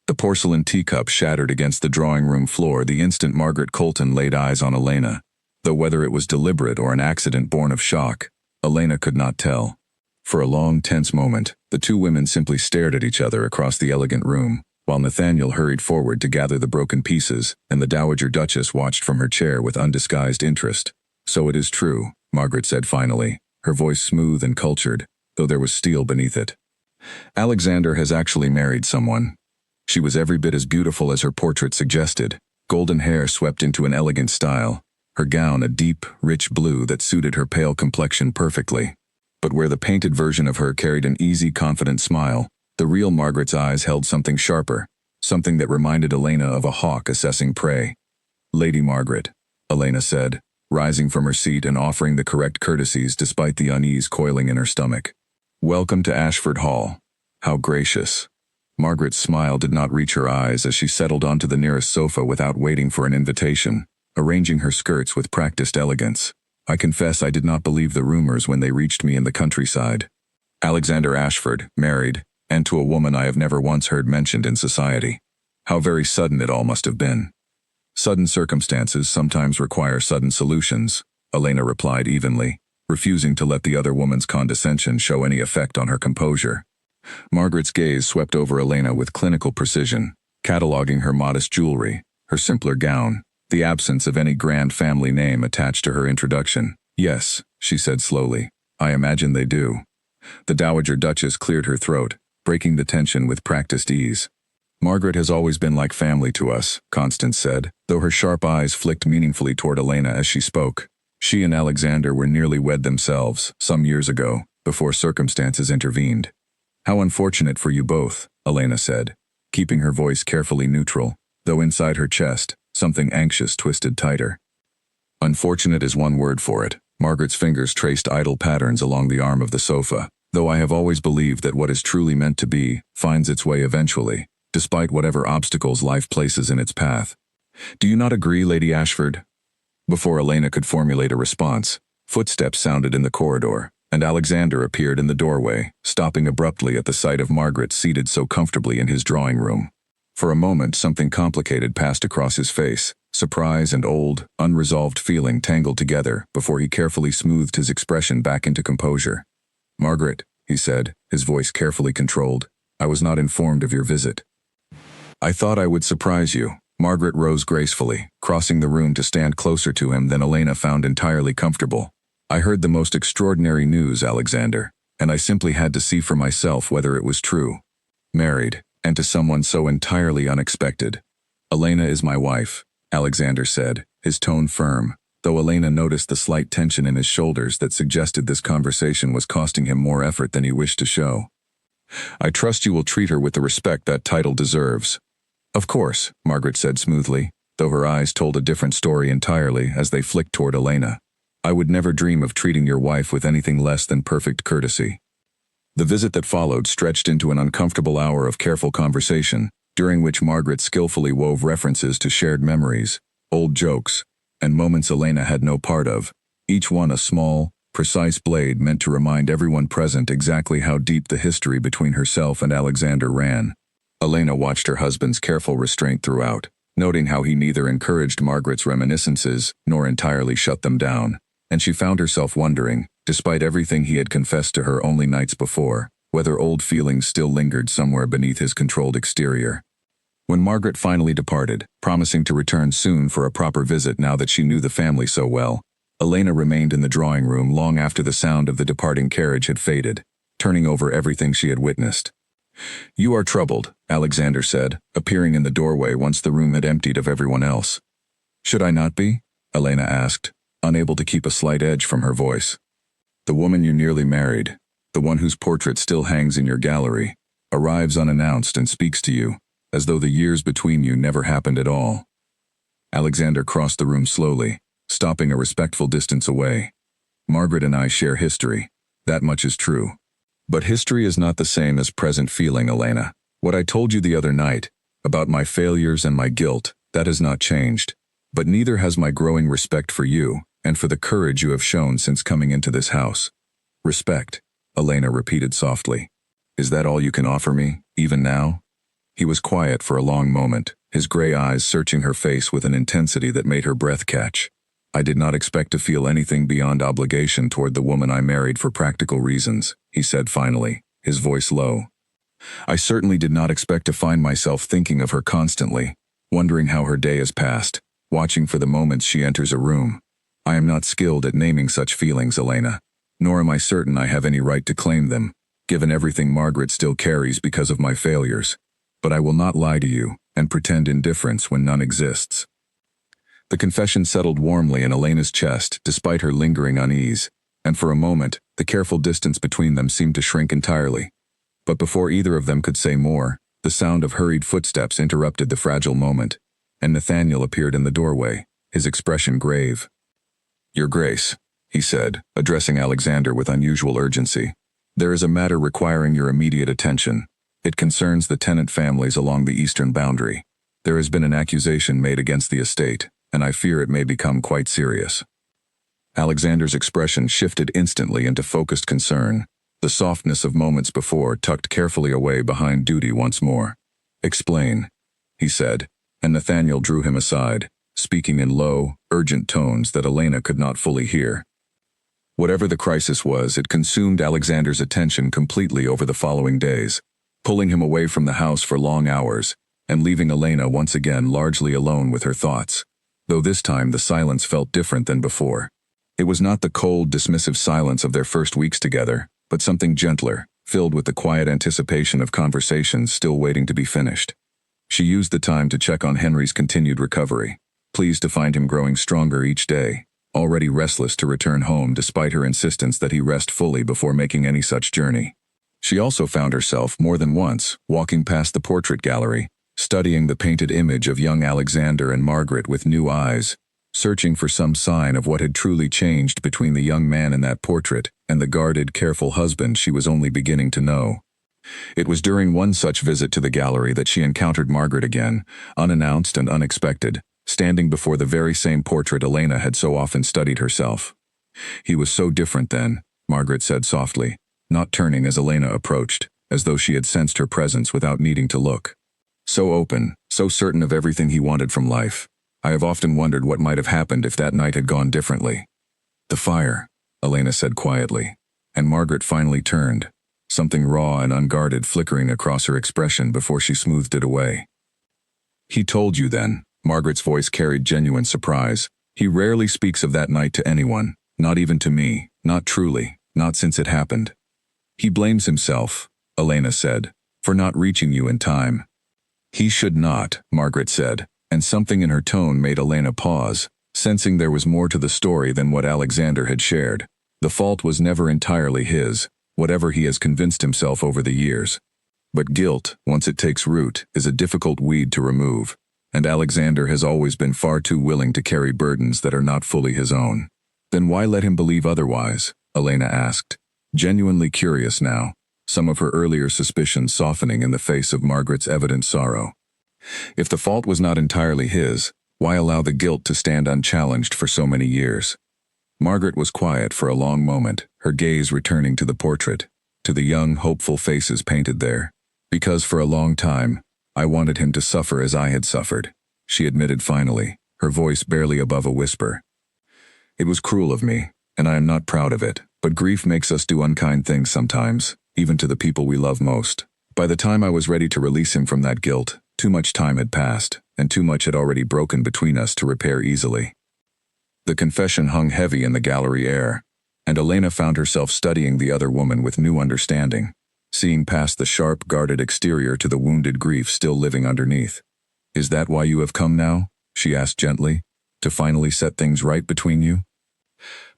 The porcelain teacup shattered against the drawing-room floor the instant Margaret Colton laid eyes on Elena, though whether it was deliberate or an accident born of shock, Elena could not tell. For a long, tense moment, the two women simply stared at each other across the elegant room, while Nathaniel hurried forward to gather the broken pieces, and the Dowager Duchess watched from her chair with undisguised interest. "So it is true," Margaret said finally, her voice smooth and cultured, though there was steel beneath it. "Alexander has actually married someone." She was every bit as beautiful as her portrait suggested, golden hair swept into an elegant style, her gown a deep, rich blue that suited her pale complexion perfectly. But where the painted version of her carried an easy, confident smile, the real Margaret's eyes held something sharper, something that reminded Elena of a hawk assessing prey. "Lady Margaret," Elena said, rising from her seat and offering the correct courtesies despite the unease coiling in her stomach. "Welcome to Ashford Hall. How gracious." Margaret's smile did not reach her eyes as she settled onto the nearest sofa without waiting for an invitation, arranging her skirts with practiced elegance. "I confess I did not believe the rumors when they reached me in the countryside. Alexander Ashford, married, and to a woman I have never once heard mentioned in society. How very sudden it all must have been." "Sudden circumstances sometimes require sudden solutions," Elena replied evenly, refusing to let the other woman's condescension show any effect on her composure. Margaret's gaze swept over Elena with clinical precision, cataloging her modest jewelry, her simpler gown, the absence of any grand family name attached to her introduction. "Yes," she said slowly, "I imagine they do." The Dowager Duchess cleared her throat, breaking the tension with practiced ease. "Margaret has always been like family to us," Constance said, though her sharp eyes flicked meaningfully toward Elena as she spoke. "She and Alexander were nearly wed themselves, some years ago, before circumstances intervened." "How unfortunate for you both," Elena said. keeping her voice carefully neutral, though inside her chest, something anxious twisted tighter. Unfortunate is one word for it. Margaret's fingers traced idle patterns along the arm of the sofa, though I have always believed that what is truly meant to be finds its way eventually, despite whatever obstacles life places in its path. Do you not agree, Lady Ashford? Before Elena could formulate a response, footsteps sounded in the corridor, and Alexander appeared in the doorway, stopping abruptly at the sight of Margaret seated so comfortably in his drawing room. For a moment, something complicated passed across his face. Surprise and old, unresolved feeling tangled together before he carefully smoothed his expression back into composure. "Margaret," he said, his voice carefully controlled, "I was not informed of your visit." "I thought I would surprise you." Margaret rose gracefully, crossing the room to stand closer to him than Elena found entirely comfortable. "I heard the most extraordinary news, Alexander, and I simply had to see for myself whether it was true. Married, and to someone so entirely unexpected. Elena is my wife," Alexander said, his tone firm, though Elena noticed the slight tension in his shoulders that suggested this conversation was costing him more effort than he wished to show. "I trust you will treat her with the respect that title deserves." "Of course," Margaret said smoothly, though her eyes told a different story entirely as they flicked toward Elena. "I would never dream of treating your wife with anything less than perfect courtesy." The visit that followed stretched into an uncomfortable hour of careful conversation, during which Margaret skillfully wove references to shared memories, old jokes, and moments Elena had no part of, each one a small, precise blade meant to remind everyone present exactly how deep the history between herself and Alexander ran. Elena watched her husband's careful restraint throughout, noting how he neither encouraged Margaret's reminiscences nor entirely shut them down, and she found herself wondering, despite everything he had confessed to her only nights before, whether old feelings still lingered somewhere beneath his controlled exterior. When Margaret finally departed, promising to return soon for a proper visit now that she knew the family so well, Elena remained in the drawing room long after the sound of the departing carriage had faded, turning over everything she had witnessed. "You are troubled," Alexander said, appearing in the doorway once the room had emptied of everyone else. "Should I not be?" Elena asked, unable to keep a slight edge from her voice. "The woman you nearly married, the one whose portrait still hangs in your gallery, arrives unannounced and speaks to you, as though the years between you never happened at all." Alexander crossed the room slowly, stopping a respectful distance away. "Margaret and I share history. That much is true. But history is not the same as present feeling, Elena. What I told you the other night, about my failures and my guilt, that has not changed. But neither has my growing respect for you, and for the courage you have shown since coming into this house." "Respect," Elena repeated softly. "Is that all you can offer me, even now?" He was quiet for a long moment, his gray eyes searching her face with an intensity that made her breath catch. "I did not expect to feel anything beyond obligation toward the woman I married for practical reasons," he said finally, his voice low. "I certainly did not expect to find myself thinking of her constantly, wondering how her day has passed, watching for the moments she enters a room. I am not skilled at naming such feelings, Elena, nor am I certain I have any right to claim them, given everything Margaret still carries because of my failures. But I will not lie to you and pretend indifference when none exists." The confession settled warmly in Elena's chest despite her lingering unease, and for a moment, the careful distance between them seemed to shrink entirely. But before either of them could say more, the sound of hurried footsteps interrupted the fragile moment, and Nathaniel appeared in the doorway, his expression grave. "Your Grace," he said, addressing Alexander with unusual urgency, "there is a matter requiring your immediate attention. It concerns the tenant families along the eastern boundary. There has been an accusation made against the estate, and I fear it may become quite serious." Alexander's expression shifted instantly into focused concern, the softness of moments before tucked carefully away behind duty once more. "Explain," he said, and Nathaniel drew him aside, speaking in low, urgent tones that Elena could not fully hear. Whatever the crisis was, it consumed Alexander's attention completely over the following days, pulling him away from the house for long hours, and leaving Elena once again largely alone with her thoughts, though this time the silence felt different than before. It was not the cold, dismissive silence of their first weeks together, but something gentler, filled with the quiet anticipation of conversations still waiting to be finished. She used the time to check on Henry's continued recovery, pleased to find him growing stronger each day, already restless to return home despite her insistence that he rest fully before making any such journey. She also found herself, more than once, walking past the portrait gallery, studying the painted image of young Alexander and Margaret with new eyes, searching for some sign of what had truly changed between the young man in that portrait and the guarded, careful husband she was only beginning to know. It was during one such visit to the gallery that she encountered Margaret again, unannounced and unexpected, standing before the very same portrait Elena had so often studied herself. "He was so different then," Margaret said softly, not turning as Elena approached, as though she had sensed her presence without needing to look. "So open, so certain of everything he wanted from life. I have often wondered what might have happened if that night had gone differently." "The fire," Elena said quietly, and Margaret finally turned, something raw and unguarded flickering across her expression before she smoothed it away. "He told you then," Margaret's voice carried genuine surprise. "He rarely speaks of that night to anyone, not even to me, not truly, not since it happened. He blames himself," Elena said, "for not reaching you in time." "He should not," Margaret said, and something in her tone made Elena pause, sensing there was more to the story than what Alexander had shared. The fault was never entirely his, whatever he has convinced himself over the years. But guilt, once it takes root, is a difficult weed to remove, and Alexander has always been far too willing to carry burdens that are not fully his own. "Then why let him believe otherwise?" Elena asked, genuinely curious now, some of her earlier suspicions softening in the face of Margaret's evident sorrow. If the fault was not entirely his, why allow the guilt to stand unchallenged for so many years? Margaret was quiet for a long moment, her gaze returning to the portrait, to the young, hopeful faces painted there. "Because for a long time, I wanted him to suffer as I had suffered," she admitted finally, her voice barely above a whisper. "It was cruel of me, and I am not proud of it, but grief makes us do unkind things sometimes, even to the people we love most. By the time I was ready to release him from that guilt, too much time had passed, and too much had already broken between us to repair easily." The confession hung heavy in the gallery air, and Elena found herself studying the other woman with new understanding, seeing past the sharp, guarded exterior to the wounded grief still living underneath. "Is that why you have come now?" she asked gently, "to finally set things right between you?"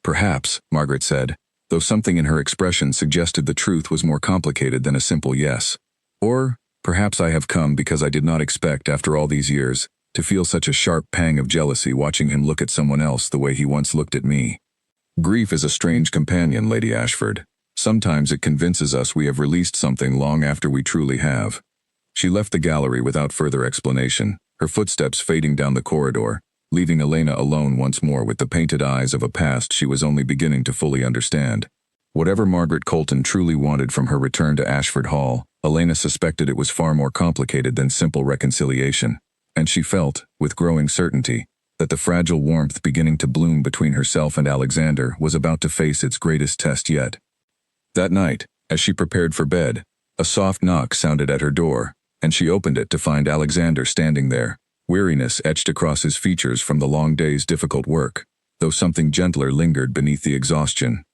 "Perhaps," Margaret said, though something in her expression suggested the truth was more complicated than a simple yes. "Or, perhaps I have come because I did not expect, after all these years, to feel such a sharp pang of jealousy watching him look at someone else the way he once looked at me. Grief is a strange companion, Lady Ashford. Sometimes it convinces us we have released something long after we truly have." She left the gallery without further explanation, her footsteps fading down the corridor, leaving Elena alone once more with the painted eyes of a past she was only beginning to fully understand. Whatever Margaret Colton truly wanted from her return to Ashford Hall, Elena suspected it was far more complicated than simple reconciliation, and she felt, with growing certainty, that the fragile warmth beginning to bloom between herself and Alexander was about to face its greatest test yet. That night, as she prepared for bed, a soft knock sounded at her door, and she opened it to find Alexander standing there, weariness etched across his features from the long day's difficult work, though something gentler lingered beneath the exhaustion.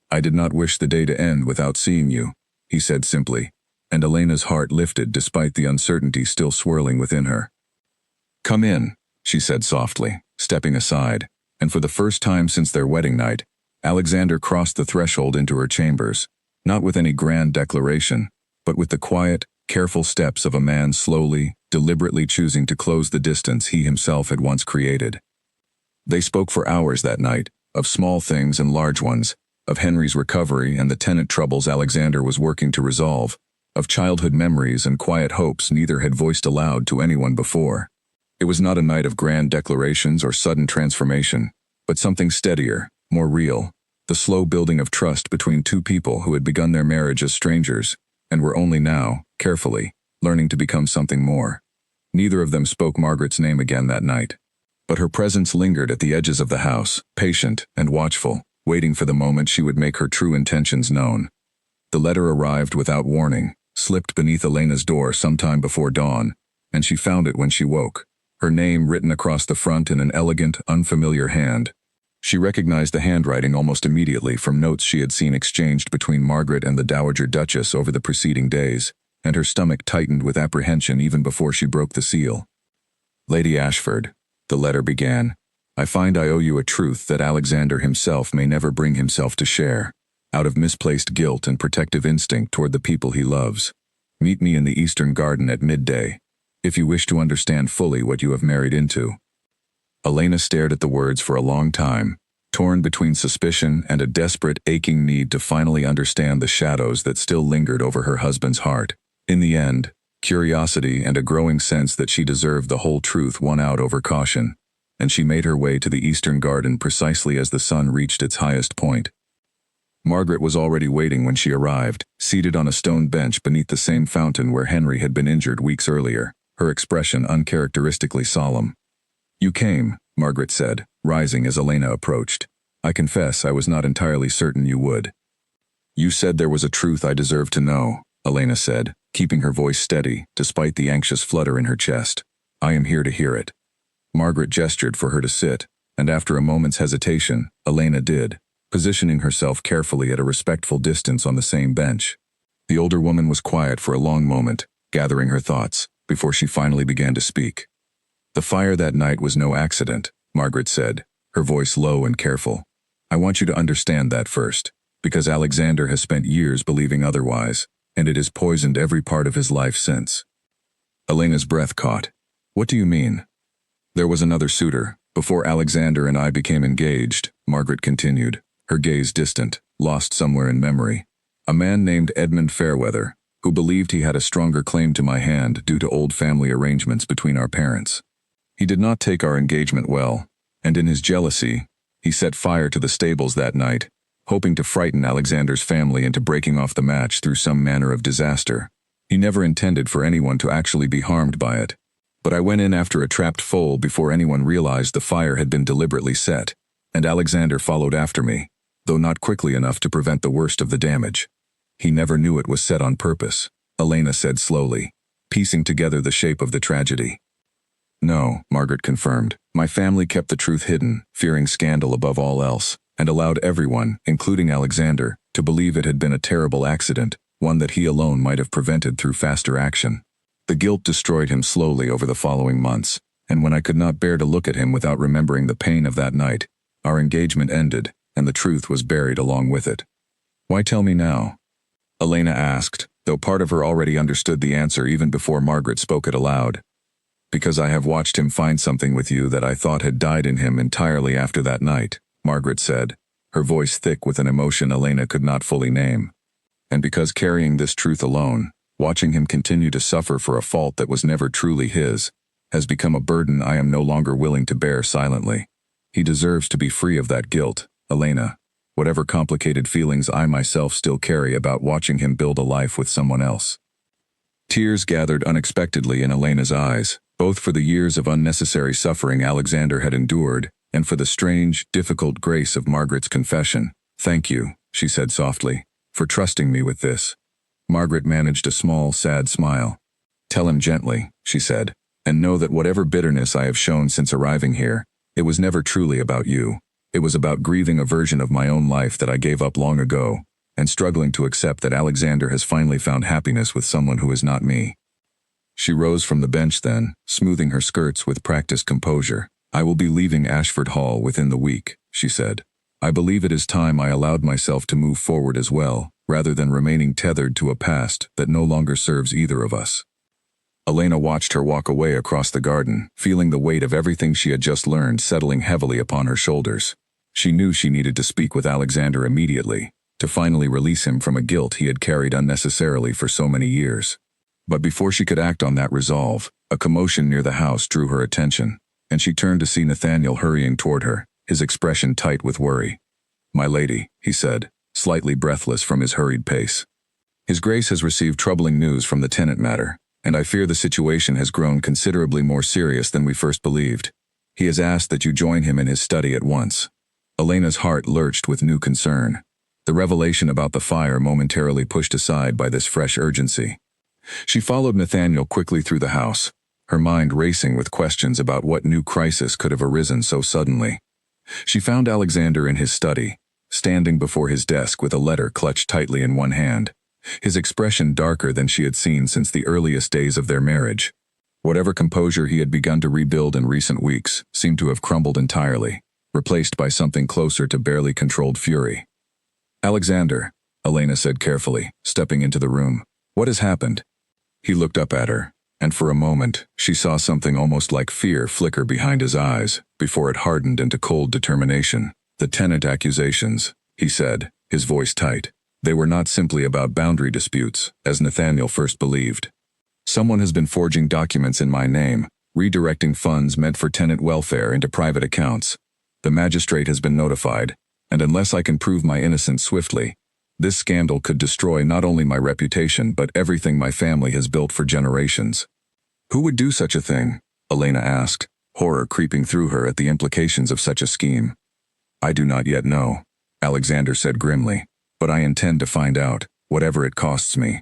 "I did not wish the day to end without seeing you," he said simply, and Elena's heart lifted despite the uncertainty still swirling within her. "Come in," she said softly, stepping aside, and for the first time since their wedding night, Alexander crossed the threshold into her chambers, not with any grand declaration, but with the quiet, careful steps of a man slowly, deliberately choosing to close the distance he himself had once created. They spoke for hours that night, of small things and large ones, of Henry's recovery and the tenant troubles Alexander was working to resolve, of childhood memories and quiet hopes neither had voiced aloud to anyone before. It was not a night of grand declarations or sudden transformation, but something steadier, more real, the slow building of trust between two people who had begun their marriage as strangers, and were only now, carefully, learning to become something more. Neither of them spoke Margaret's name again that night, but her presence lingered at the edges of the house, patient and watchful, waiting for the moment she would make her true intentions known. The letter arrived without warning, slipped beneath Elena's door sometime before dawn, and she found it when she woke, her name written across the front in an elegant, unfamiliar hand. She recognized the handwriting almost immediately from notes she had seen exchanged between Margaret and the Dowager Duchess over the preceding days, and her stomach tightened with apprehension even before she broke the seal. "Lady Ashford," the letter began, "I find I owe you a truth that Alexander himself may never bring himself to share. out of misplaced guilt and protective instinct toward the people he loves. Meet me in the Eastern Garden at midday, if you wish to understand fully what you have married into. Elena stared at the words for a long time, torn between suspicion and a desperate, aching need to finally understand the shadows that still lingered over her husband's heart. In the end, curiosity and a growing sense that she deserved the whole truth won out over caution, and she made her way to the Eastern Garden precisely as the sun reached its highest point. Margaret was already waiting when she arrived, seated on a stone bench beneath the same fountain where Henry had been injured weeks earlier, her expression uncharacteristically solemn. "You came," Margaret said, rising as Elena approached. "I confess I was not entirely certain you would." "You said there was a truth I deserved to know," Elena said, keeping her voice steady despite the anxious flutter in her chest. "I am here to hear it." Margaret gestured for her to sit, and after a moment's hesitation, Elena did, positioning herself carefully at a respectful distance on the same bench. The older woman was quiet for a long moment, gathering her thoughts, before she finally began to speak. "The fire that night was no accident," Margaret said, her voice low and careful. "I want you to understand that first, because Alexander has spent years believing otherwise, and it has poisoned every part of his life since." Elena's breath caught. "What do you mean?" "There was another suitor, before Alexander and I became engaged," Margaret continued, her gaze distant, lost somewhere in memory. "A man named Edmund Fairweather, who believed he had a stronger claim to my hand due to old family arrangements between our parents. He did not take our engagement well, and in his jealousy, he set fire to the stables that night, hoping to frighten Alexander's family into breaking off the match through some manner of disaster. He never intended for anyone to actually be harmed by it. But I went in after a trapped foal before anyone realized the fire had been deliberately set, and Alexander followed after me, though not quickly enough to prevent the worst of the damage. He never knew it was set on purpose," Elena said slowly, piecing together the shape of the tragedy. "No," Margaret confirmed. "My family kept the truth hidden, fearing scandal above all else, and allowed everyone, including Alexander, to believe it had been a terrible accident, one that he alone might have prevented through faster action. The guilt destroyed him slowly over the following months, and when I could not bear to look at him without remembering the pain of that night, our engagement ended, and the truth was buried along with it." "Why tell me now?" Elena asked, though part of her already understood the answer even before Margaret spoke it aloud. "Because I have watched him find something with you that I thought had died in him entirely after that night," Margaret said, her voice thick with an emotion Elena could not fully name. "And because carrying this truth alone, watching him continue to suffer for a fault that was never truly his, has become a burden I am no longer willing to bear silently. He deserves to be free of that guilt, Elena, whatever complicated feelings I myself still carry about watching him build a life with someone else." Tears gathered unexpectedly in Elena's eyes, both for the years of unnecessary suffering Alexander had endured, and for the strange, difficult grace of Margaret's confession. "Thank you," she said softly, "for trusting me with this." Margaret managed a small, sad smile. "Tell him gently," she said, "and know that whatever bitterness I have shown since arriving here, it was never truly about you. It was about grieving a version of my own life that I gave up long ago, and struggling to accept that Alexander has finally found happiness with someone who is not me." She rose from the bench then, smoothing her skirts with practiced composure. "I will be leaving Ashford Hall within the week," she said. "I believe it is time I allowed myself to move forward as well, rather than remaining tethered to a past that no longer serves either of us." Elena watched her walk away across the garden, feeling the weight of everything she had just learned settling heavily upon her shoulders. She knew she needed to speak with Alexander immediately, to finally release him from a guilt he had carried unnecessarily for so many years. But before she could act on that resolve, a commotion near the house drew her attention, and she turned to see Nathaniel hurrying toward her, his expression tight with worry. "My lady," he said, slightly breathless from his hurried pace. "His Grace has received troubling news from the tenant matter, and I fear the situation has grown considerably more serious than we first believed. He has asked that you join him in his study at once." Elena's heart lurched with new concern, the revelation about the fire momentarily pushed aside by this fresh urgency. She followed Nathaniel quickly through the house, her mind racing with questions about what new crisis could have arisen so suddenly. She found Alexander in his study, standing before his desk with a letter clutched tightly in one hand, his expression darker than she had seen since the earliest days of their marriage. Whatever composure he had begun to rebuild in recent weeks seemed to have crumbled entirely, replaced by something closer to barely controlled fury. Alexander, Elena said carefully, stepping into the room. What has happened? He looked up at her, and for a moment, she saw something almost like fear flicker behind his eyes, before it hardened into cold determination. The tenant accusations, he said, his voice tight. They were not simply about boundary disputes, as Nathaniel first believed. Someone has been forging documents in my name, redirecting funds meant for tenant welfare into private accounts. The magistrate has been notified, and unless I can prove my innocence swiftly, this scandal could destroy not only my reputation but everything my family has built for generations. Who would do such a thing? Elena asked, horror creeping through her at the implications of such a scheme. I do not yet know, Alexander said grimly, but I intend to find out, whatever it costs me.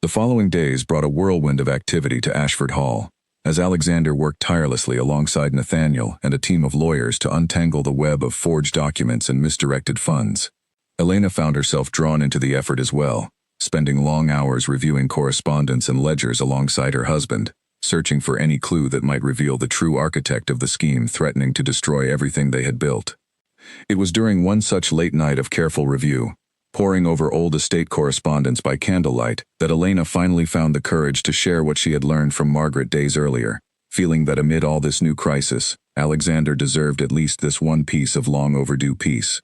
The following days brought a whirlwind of activity to Ashford Hall, as Alexander worked tirelessly alongside Nathaniel and a team of lawyers to untangle the web of forged documents and misdirected funds. Elena found herself drawn into the effort as well, spending long hours reviewing correspondence and ledgers alongside her husband, searching for any clue that might reveal the true architect of the scheme threatening to destroy everything they had built. It was during one such late night of careful review, poring over old estate correspondence by candlelight, that Elena finally found the courage to share what she had learned from Margaret days earlier, feeling that amid all this new crisis, Alexander deserved at least this one piece of long overdue peace.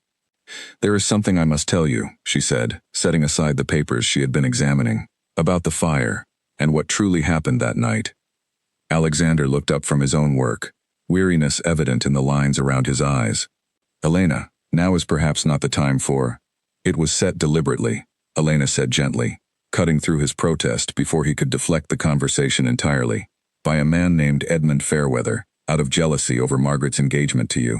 There is something I must tell you, she said, setting aside the papers she had been examining, about the fire, and what truly happened that night. Alexander looked up from his own work, weariness evident in the lines around his eyes. Elena, now is perhaps not the time for... It was set deliberately, Elena said gently, cutting through his protest before he could deflect the conversation entirely, by a man named Edmund Fairweather, out of jealousy over Margaret's engagement to you.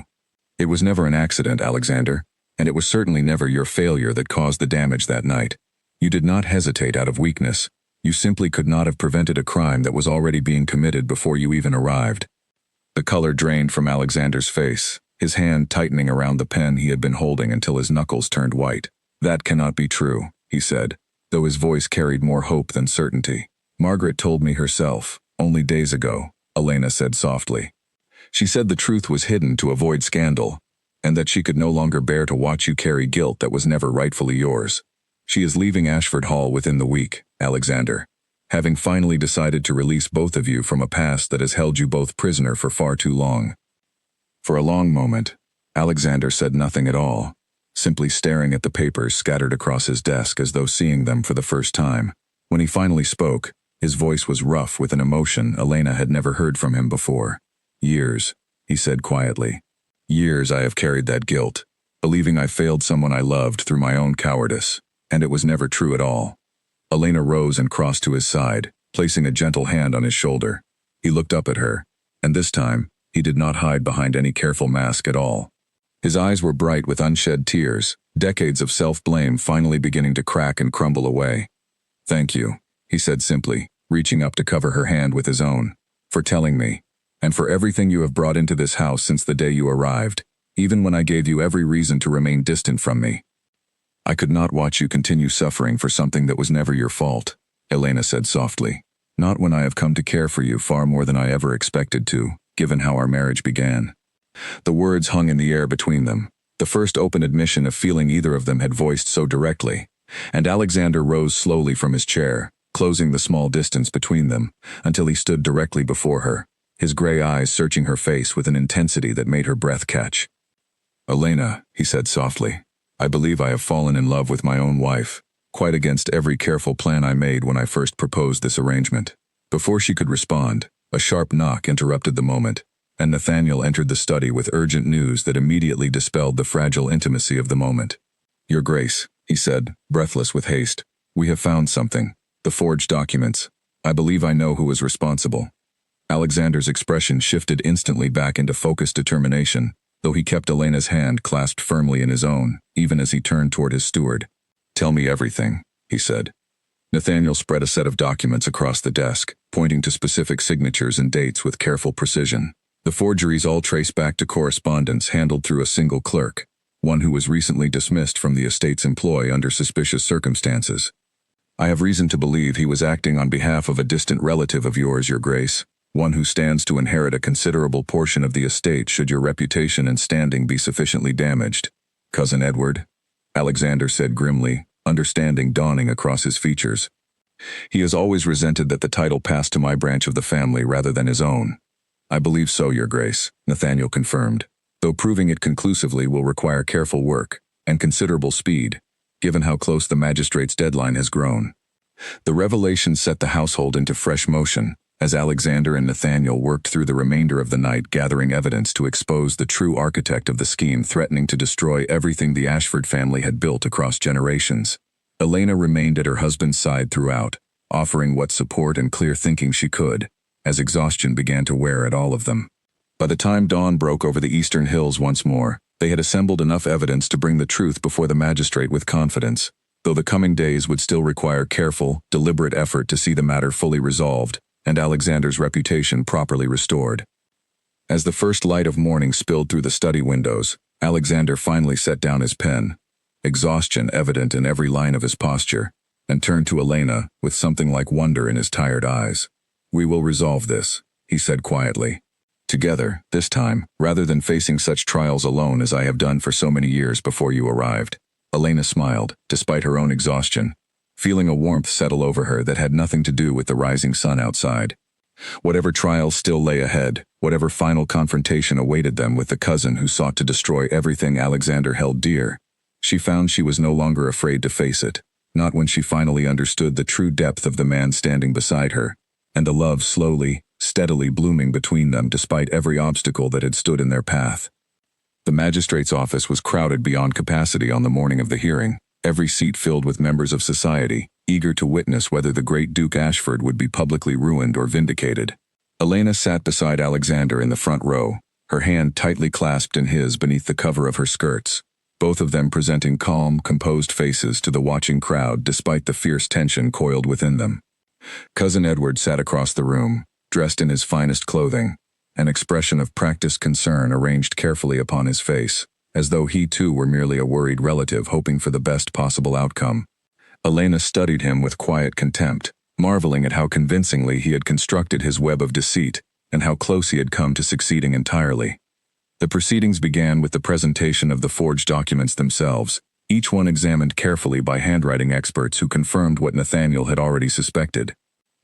It was never an accident, Alexander, and it was certainly never your failure that caused the damage that night. You did not hesitate out of weakness. You simply could not have prevented a crime that was already being committed before you even arrived. The color drained from Alexander's face, his hand tightening around the pen he had been holding until his knuckles turned white. That cannot be true, he said, though his voice carried more hope than certainty. Margaret told me herself, only days ago, Elena said softly. She said the truth was hidden to avoid scandal, and that she could no longer bear to watch you carry guilt that was never rightfully yours. She is leaving Ashford Hall within the week, Alexander, having finally decided to release both of you from a past that has held you both prisoner for far too long. For a long moment, Alexander said nothing at all, simply staring at the papers scattered across his desk as though seeing them for the first time. When he finally spoke, his voice was rough with an emotion Elena had never heard from him before. Years, he said quietly. Years I have carried that guilt, believing I failed someone I loved through my own cowardice, and it was never true at all. Elena rose and crossed to his side, placing a gentle hand on his shoulder. He looked up at her, and this time, he did not hide behind any careful mask at all. His eyes were bright with unshed tears, decades of self-blame finally beginning to crack and crumble away. Thank you, he said simply, reaching up to cover her hand with his own, for telling me, and for everything you have brought into this house since the day you arrived, even when I gave you every reason to remain distant from me. I could not watch you continue suffering for something that was never your fault, Elena said softly. Not when I have come to care for you far more than I ever expected to, given how our marriage began. The words hung in the air between them, the first open admission of feeling either of them had voiced so directly, and Alexander rose slowly from his chair, closing the small distance between them, until he stood directly before her, his gray eyes searching her face with an intensity that made her breath catch. Elena, he said softly, I believe I have fallen in love with my own wife, quite against every careful plan I made when I first proposed this arrangement. Before she could respond, a sharp knock interrupted the moment, and Nathaniel entered the study with urgent news that immediately dispelled the fragile intimacy of the moment. Your Grace, he said, breathless with haste, we have found something. The forged documents. I believe I know who is responsible. Alexander's expression shifted instantly back into focused determination, though he kept Elena's hand clasped firmly in his own, even as he turned toward his steward. Tell me everything, he said. Nathaniel spread a set of documents across the desk, pointing to specific signatures and dates with careful precision. The forgeries all trace back to correspondence handled through a single clerk, one who was recently dismissed from the estate's employ under suspicious circumstances. I have reason to believe he was acting on behalf of a distant relative of yours, Your Grace, one who stands to inherit a considerable portion of the estate should your reputation and standing be sufficiently damaged. Cousin Edward? Alexander said grimly, understanding dawning across his features. He has always resented that the title passed to my branch of the family rather than his own. I believe so, Your Grace, Nathaniel confirmed, though proving it conclusively will require careful work and considerable speed, given how close the magistrate's deadline has grown. The revelation set the household into fresh motion, as Alexander and Nathaniel worked through the remainder of the night gathering evidence to expose the true architect of the scheme threatening to destroy everything the Ashford family had built across generations. Elena remained at her husband's side throughout, offering what support and clear thinking she could, as exhaustion began to wear at all of them. By the time dawn broke over the eastern hills once more, they had assembled enough evidence to bring the truth before the magistrate with confidence, though the coming days would still require careful, deliberate effort to see the matter fully resolved and Alexander's reputation properly restored. As the first light of morning spilled through the study windows, Alexander finally set down his pen, exhaustion evident in every line of his posture, and turned to Elena with something like wonder in his tired eyes. "We will resolve this," he said quietly. "Together, this time, rather than facing such trials alone as I have done for so many years before you arrived." Elena smiled, despite her own exhaustion, feeling a warmth settle over her that had nothing to do with the rising sun outside. Whatever trials still lay ahead, whatever final confrontation awaited them with the cousin who sought to destroy everything Alexander held dear, she found she was no longer afraid to face it, not when she finally understood the true depth of the man standing beside her, and the love slowly, steadily blooming between them despite every obstacle that had stood in their path. The magistrate's office was crowded beyond capacity on the morning of the hearing, every seat filled with members of society, eager to witness whether the great Duke Ashford would be publicly ruined or vindicated. Elena sat beside Alexander in the front row, her hand tightly clasped in his beneath the cover of her skirts, both of them presenting calm, composed faces to the watching crowd despite the fierce tension coiled within them. Cousin Edward sat across the room, dressed in his finest clothing, an expression of practiced concern arranged carefully upon his face, as though he too were merely a worried relative hoping for the best possible outcome. Elena studied him with quiet contempt, marveling at how convincingly he had constructed his web of deceit, and how close he had come to succeeding entirely. The proceedings began with the presentation of the forged documents themselves, each one examined carefully by handwriting experts who confirmed what Nathaniel had already suspected.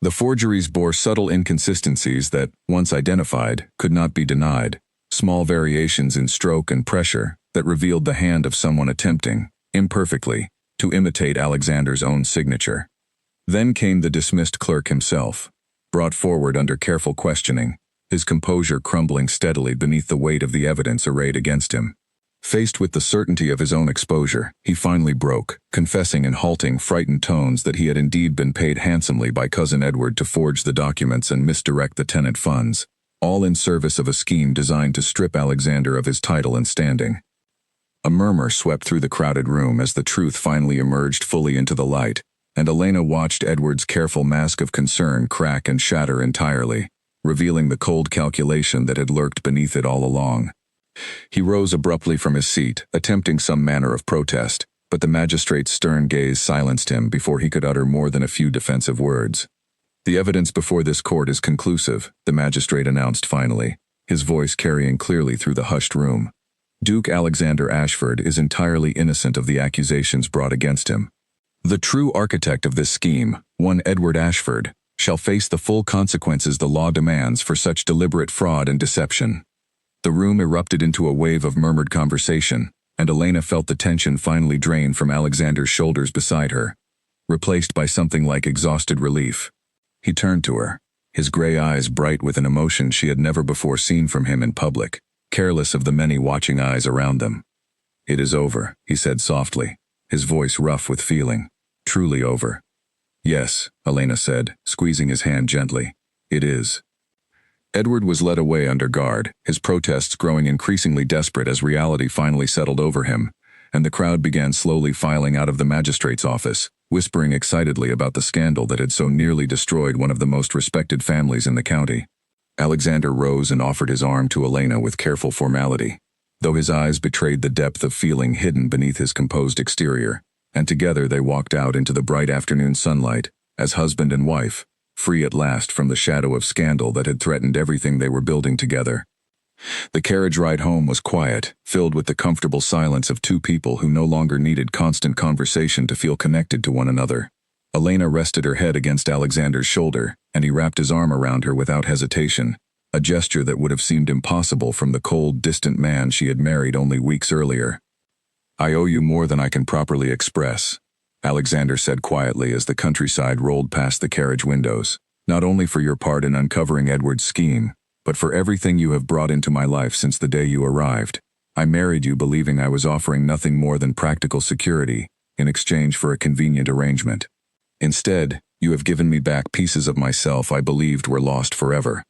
The forgeries bore subtle inconsistencies that, once identified, could not be denied, small variations in stroke and pressure that revealed the hand of someone attempting, imperfectly, to imitate Alexander's own signature. Then came the dismissed clerk himself, brought forward under careful questioning, his composure crumbling steadily beneath the weight of the evidence arrayed against him. Faced with the certainty of his own exposure, he finally broke, confessing in halting, frightened tones that he had indeed been paid handsomely by Cousin Edward to forge the documents and misdirect the tenant funds, all in service of a scheme designed to strip Alexander of his title and standing. A murmur swept through the crowded room as the truth finally emerged fully into the light, and Elena watched Edward's careful mask of concern crack and shatter entirely, revealing the cold calculation that had lurked beneath it all along. He rose abruptly from his seat, attempting some manner of protest, but the magistrate's stern gaze silenced him before he could utter more than a few defensive words. "The evidence before this court is conclusive," the magistrate announced finally, his voice carrying clearly through the hushed room. "Duke Alexander Ashford is entirely innocent of the accusations brought against him. The true architect of this scheme, one Edward Ashford, shall face the full consequences the law demands for such deliberate fraud and deception." The room erupted into a wave of murmured conversation, and Elena felt the tension finally drain from Alexander's shoulders beside her, replaced by something like exhausted relief. He turned to her, his gray eyes bright with an emotion she had never before seen from him in public, careless of the many watching eyes around them. "It is over," he said softly, his voice rough with feeling. "Truly over." "Yes," Elena said, squeezing his hand gently. "It is." Edward was led away under guard, his protests growing increasingly desperate as reality finally settled over him, and the crowd began slowly filing out of the magistrate's office, whispering excitedly about the scandal that had so nearly destroyed one of the most respected families in the county. Alexander rose and offered his arm to Elena with careful formality, though his eyes betrayed the depth of feeling hidden beneath his composed exterior, and together they walked out into the bright afternoon sunlight, as husband and wife, free at last from the shadow of scandal that had threatened everything they were building together. The carriage ride home was quiet, filled with the comfortable silence of two people who no longer needed constant conversation to feel connected to one another. Elena rested her head against Alexander's shoulder, and he wrapped his arm around her without hesitation, a gesture that would have seemed impossible from the cold, distant man she had married only weeks earlier. "I owe you more than I can properly express," Alexander said quietly as the countryside rolled past the carriage windows, "not only for your part in uncovering Edward's scheme, but for everything you have brought into my life since the day you arrived. I married you believing I was offering nothing more than practical security in exchange for a convenient arrangement. Instead, you have given me back pieces of myself I believed were lost forever."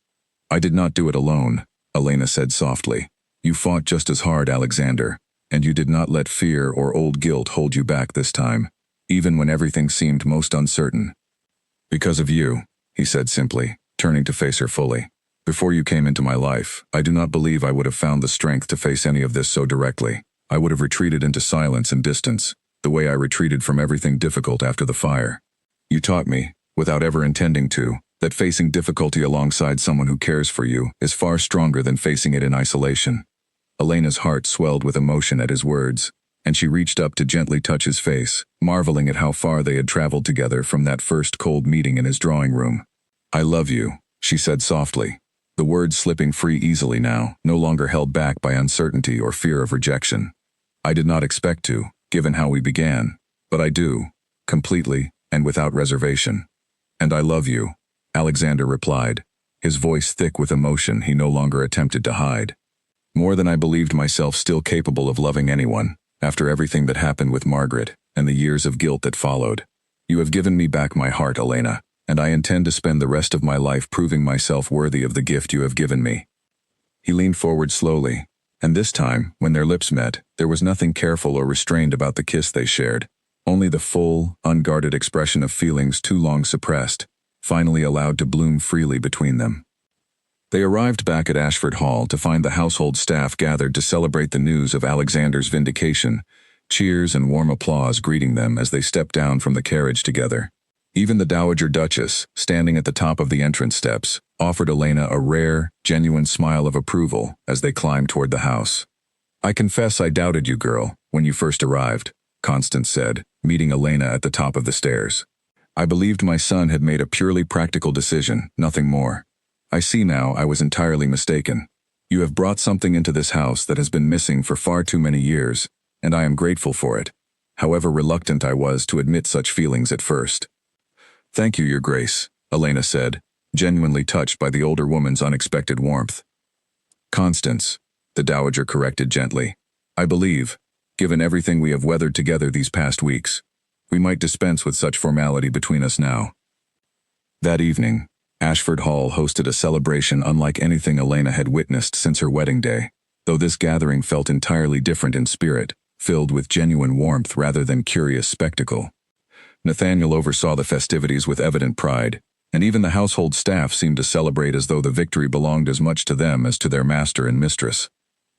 "I did not do it alone," Elena said softly. "You fought just as hard, Alexander, and you did not let fear or old guilt hold you back this time, even when everything seemed most uncertain." "Because of you," he said simply, turning to face her fully. "Before you came into my life, I do not believe I would have found the strength to face any of this so directly. I would have retreated into silence and distance, the way I retreated from everything difficult after the fire. You taught me, without ever intending to, that facing difficulty alongside someone who cares for you is far stronger than facing it in isolation." Elena's heart swelled with emotion at his words, and she reached up to gently touch his face, marveling at how far they had traveled together from that first cold meeting in his drawing room. "I love you," she said softly, the words slipping free easily now, no longer held back by uncertainty or fear of rejection. "I did not expect to, given how we began, but I do, completely and without reservation. And I love you," Alexander replied, his voice thick with emotion he no longer attempted to hide. "More than I believed myself still capable of loving anyone, after everything that happened with Margaret and the years of guilt that followed. You have given me back my heart, Elena, and I intend to spend the rest of my life proving myself worthy of the gift you have given me." He leaned forward slowly, and this time, when their lips met, there was nothing careful or restrained about the kiss they shared, only the full, unguarded expression of feelings too long suppressed, finally allowed to bloom freely between them. They arrived back at Ashford Hall to find the household staff gathered to celebrate the news of Alexander's vindication, cheers and warm applause greeting them as they stepped down from the carriage together. Even the Dowager Duchess, standing at the top of the entrance steps, offered Elena a rare, genuine smile of approval as they climbed toward the house. "I confess I doubted you, girl, when you first arrived," Constance said, meeting Elena at the top of the stairs. "I believed my son had made a purely practical decision, nothing more. I see now I was entirely mistaken. You have brought something into this house that has been missing for far too many years, and I am grateful for it, however reluctant I was to admit such feelings at first." "Thank you, Your Grace," Elena said, genuinely touched by the older woman's unexpected warmth. "Constance," the Dowager corrected gently, "I believe, given everything we have weathered together these past weeks, we might dispense with such formality between us now." That evening, Ashford Hall hosted a celebration unlike anything Elena had witnessed since her wedding day, though this gathering felt entirely different in spirit, filled with genuine warmth rather than curious spectacle. Nathaniel oversaw the festivities with evident pride, and even the household staff seemed to celebrate as though the victory belonged as much to them as to their master and mistress.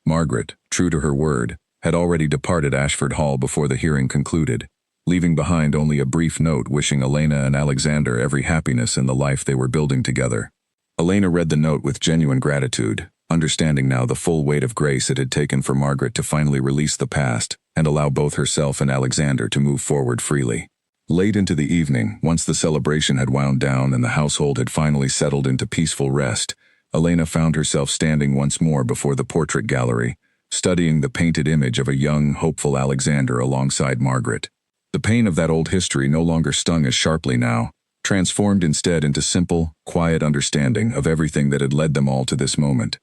Margaret, true to her word, had already departed Ashford Hall before the hearing concluded, leaving behind only a brief note wishing Elena and Alexander every happiness in the life they were building together. Elena read the note with genuine gratitude, understanding now the full weight of grace it had taken for Margaret to finally release the past and allow both herself and Alexander to move forward freely. Late into the evening, once the celebration had wound down and the household had finally settled into peaceful rest, Elena found herself standing once more before the portrait gallery, studying the painted image of a young, hopeful Alexander alongside Margaret. The pain of that old history no longer stung as sharply now, transformed instead into simple, quiet understanding of everything that had led them all to this moment.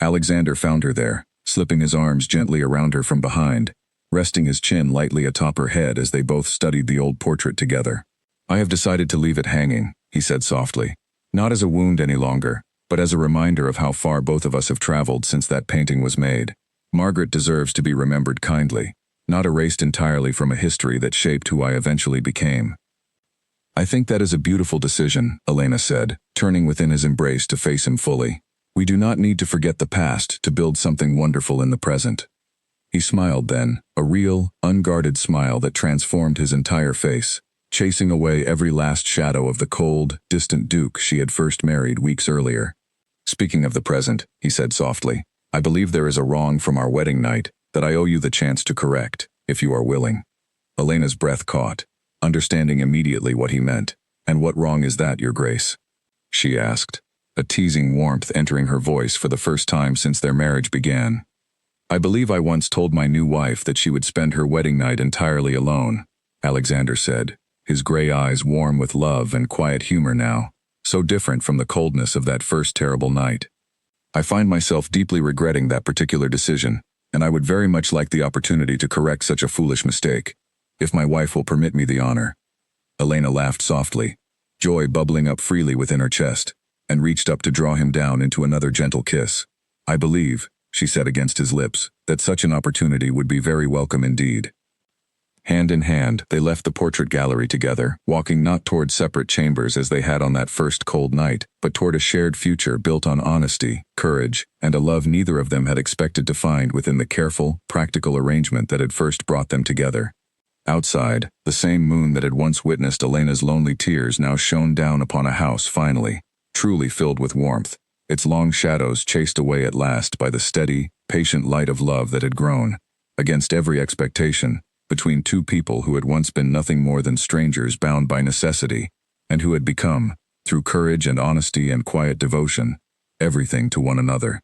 Alexander found her there, slipping his arms gently around her from behind, resting his chin lightly atop her head as they both studied the old portrait together. "I have decided to leave it hanging," he said softly, "not as a wound any longer, but as a reminder of how far both of us have traveled since that painting was made. Margaret deserves to be remembered kindly, not erased entirely from a history that shaped who I eventually became." "I think that is a beautiful decision," Elena said, turning within his embrace to face him fully. "We do not need to forget the past to build something wonderful in the present." He smiled then, a real, unguarded smile that transformed his entire face, chasing away every last shadow of the cold, distant Duke she had first married weeks earlier. "Speaking of the present," he said softly, I believe there is a wrong from our wedding night that I owe you the chance to correct, if you are willing." Elena's breath caught, understanding immediately what he meant. "And what wrong is that, Your Grace?" she asked, a teasing warmth entering her voice for the first time since their marriage began. "I believe I once told my new wife that she would spend her wedding night entirely alone," Alexander said, his gray eyes warm with love and quiet humor now, so different from the coldness of that first terrible night. "I find myself deeply regretting that particular decision, and I would very much like the opportunity to correct such a foolish mistake, if my wife will permit me the honor." Elena laughed softly, joy bubbling up freely within her chest, and reached up to draw him down into another gentle kiss. "I believe," she said against his lips, "that such an opportunity would be very welcome indeed." Hand in hand, they left the portrait gallery together, walking not toward separate chambers as they had on that first cold night, but toward a shared future built on honesty, courage, and a love neither of them had expected to find within the careful, practical arrangement that had first brought them together. Outside, the same moon that had once witnessed Elena's lonely tears now shone down upon a house finally, truly filled with warmth, its long shadows chased away at last by the steady, patient light of love that had grown, against every expectation, between two people who had once been nothing more than strangers bound by necessity, and who had become, through courage and honesty and quiet devotion, everything to one another.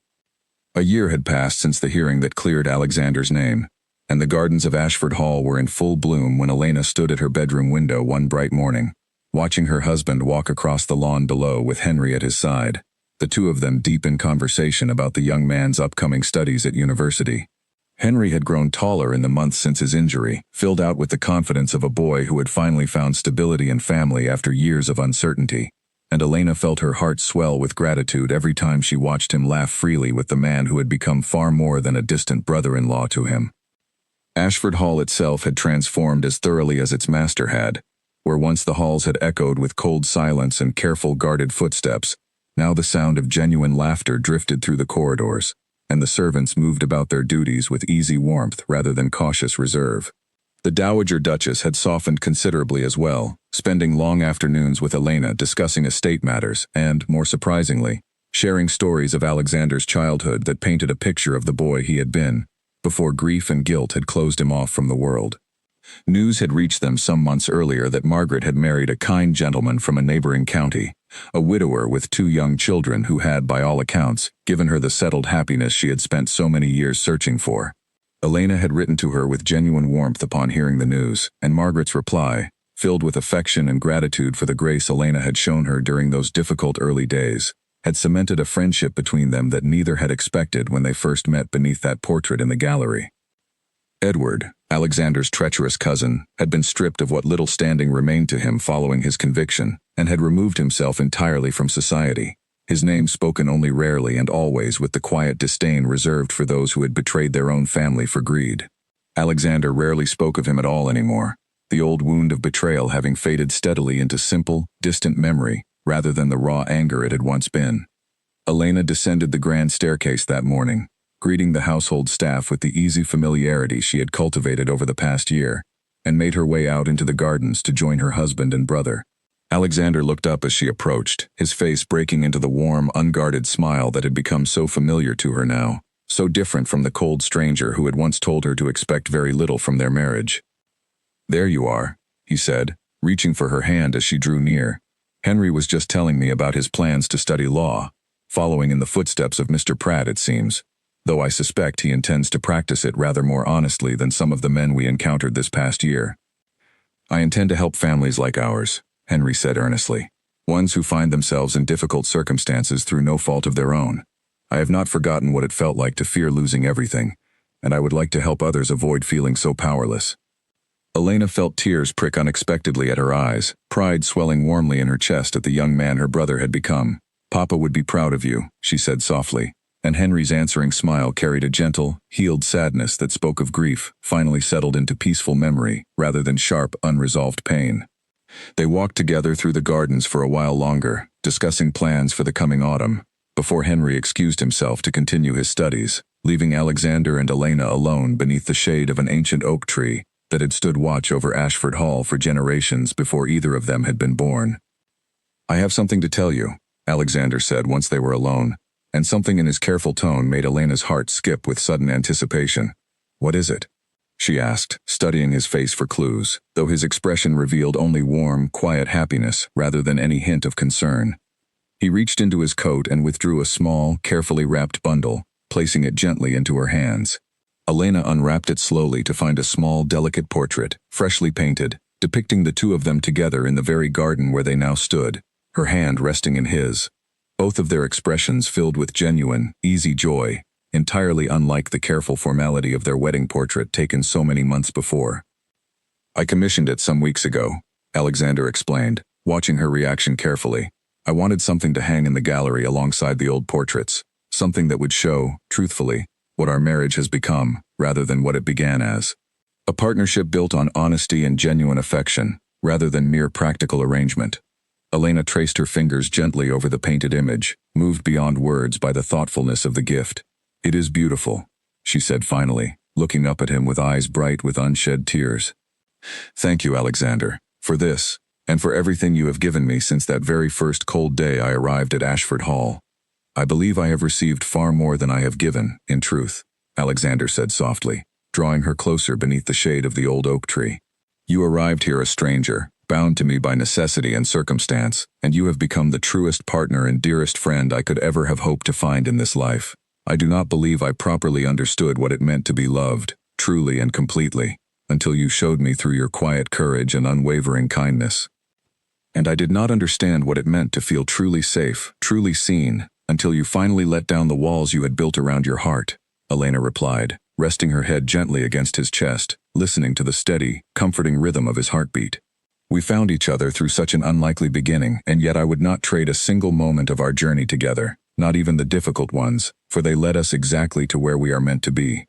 A year had passed since the hearing that cleared Alexander's name, and the gardens of Ashford Hall were in full bloom when Elena stood at her bedroom window one bright morning, watching her husband walk across the lawn below with Henry at his side, the two of them deep in conversation about the young man's upcoming studies at university. Henry had grown taller in the months since his injury, filled out with the confidence of a boy who had finally found stability and family after years of uncertainty, and Elena felt her heart swell with gratitude every time she watched him laugh freely with the man who had become far more than a distant brother-in-law to him. Ashford Hall itself had transformed as thoroughly as its master had. Where once the halls had echoed with cold silence and careful guarded footsteps, now the sound of genuine laughter drifted through the corridors, and the servants moved about their duties with easy warmth rather than cautious reserve. The Dowager Duchess had softened considerably as well, spending long afternoons with Elena discussing estate matters and, more surprisingly, sharing stories of Alexander's childhood that painted a picture of the boy he had been, before grief and guilt had closed him off from the world. News had reached them some months earlier that Margaret had married a kind gentleman from a neighboring county, a widower with 2 young children who had, by all accounts, given her the settled happiness she had spent so many years searching for. Elena had written to her with genuine warmth upon hearing the news, and Margaret's reply, filled with affection and gratitude for the grace Elena had shown her during those difficult early days, had cemented a friendship between them that neither had expected when they first met beneath that portrait in the gallery. Edward, Alexander's treacherous cousin, had been stripped of what little standing remained to him following his conviction, and had removed himself entirely from society, his name spoken only rarely and always with the quiet disdain reserved for those who had betrayed their own family for greed. Alexander rarely spoke of him at all anymore, the old wound of betrayal having faded steadily into simple, distant memory, rather than the raw anger it had once been. Elena descended the grand staircase that morning, greeting the household staff with the easy familiarity she had cultivated over the past year, and made her way out into the gardens to join her husband and brother. Alexander looked up as she approached, his face breaking into the warm, unguarded smile that had become so familiar to her now, so different from the cold stranger who had once told her to expect very little from their marriage. "There you are," he said, reaching for her hand as she drew near. "Henry was just telling me about his plans to study law, following in the footsteps of Mr. Pratt, it seems, though I suspect he intends to practice it rather more honestly than some of the men we encountered this past year." "I intend to help families like ours," Henry said earnestly, "ones who find themselves in difficult circumstances through no fault of their own. I have not forgotten what it felt like to fear losing everything, and I would like to help others avoid feeling so powerless." Elena felt tears prick unexpectedly at her eyes, pride swelling warmly in her chest at the young man her brother had become. "Papa would be proud of you," she said softly, and Henry's answering smile carried a gentle, healed sadness that spoke of grief, finally settled into peaceful memory, rather than sharp, unresolved pain. They walked together through the gardens for a while longer, discussing plans for the coming autumn, before Henry excused himself to continue his studies, leaving Alexander and Elena alone beneath the shade of an ancient oak tree that had stood watch over Ashford Hall for generations before either of them had been born. "I have something to tell you," Alexander said once they were alone, and something in his careful tone made Elena's heart skip with sudden anticipation. "What is it?" she asked, studying his face for clues, though his expression revealed only warm, quiet happiness rather than any hint of concern. He reached into his coat and withdrew a small, carefully wrapped bundle, placing it gently into her hands. Elena unwrapped it slowly to find a small, delicate portrait, freshly painted, depicting the two of them together in the very garden where they now stood, her hand resting in his. Both of their expressions filled with genuine, easy joy, entirely unlike the careful formality of their wedding portrait taken so many months before. "I commissioned it some weeks ago," Alexander explained, watching her reaction carefully. "I wanted something to hang in the gallery alongside the old portraits, something that would show, truthfully, what our marriage has become, rather than what it began as. A partnership built on honesty and genuine affection, rather than mere practical arrangement." Elena traced her fingers gently over the painted image, moved beyond words by the thoughtfulness of the gift. "It is beautiful," she said finally, looking up at him with eyes bright with unshed tears. "Thank you, Alexander, for this, and for everything you have given me since that very first cold day I arrived at Ashford Hall. I believe I have received far more than I have given, in truth," Alexander said softly, drawing her closer beneath the shade of the old oak tree. "You arrived here a stranger, bound to me by necessity and circumstance, and you have become the truest partner and dearest friend I could ever have hoped to find in this life. I do not believe I properly understood what it meant to be loved, truly and completely, until you showed me through your quiet courage and unwavering kindness. And I did not understand what it meant to feel truly safe, truly seen, until you finally let down the walls you had built around your heart," Elena replied, resting her head gently against his chest, listening to the steady, comforting rhythm of his heartbeat. "We found each other through such an unlikely beginning, and yet I would not trade a single moment of our journey together, not even the difficult ones, for they led us exactly to where we are meant to be."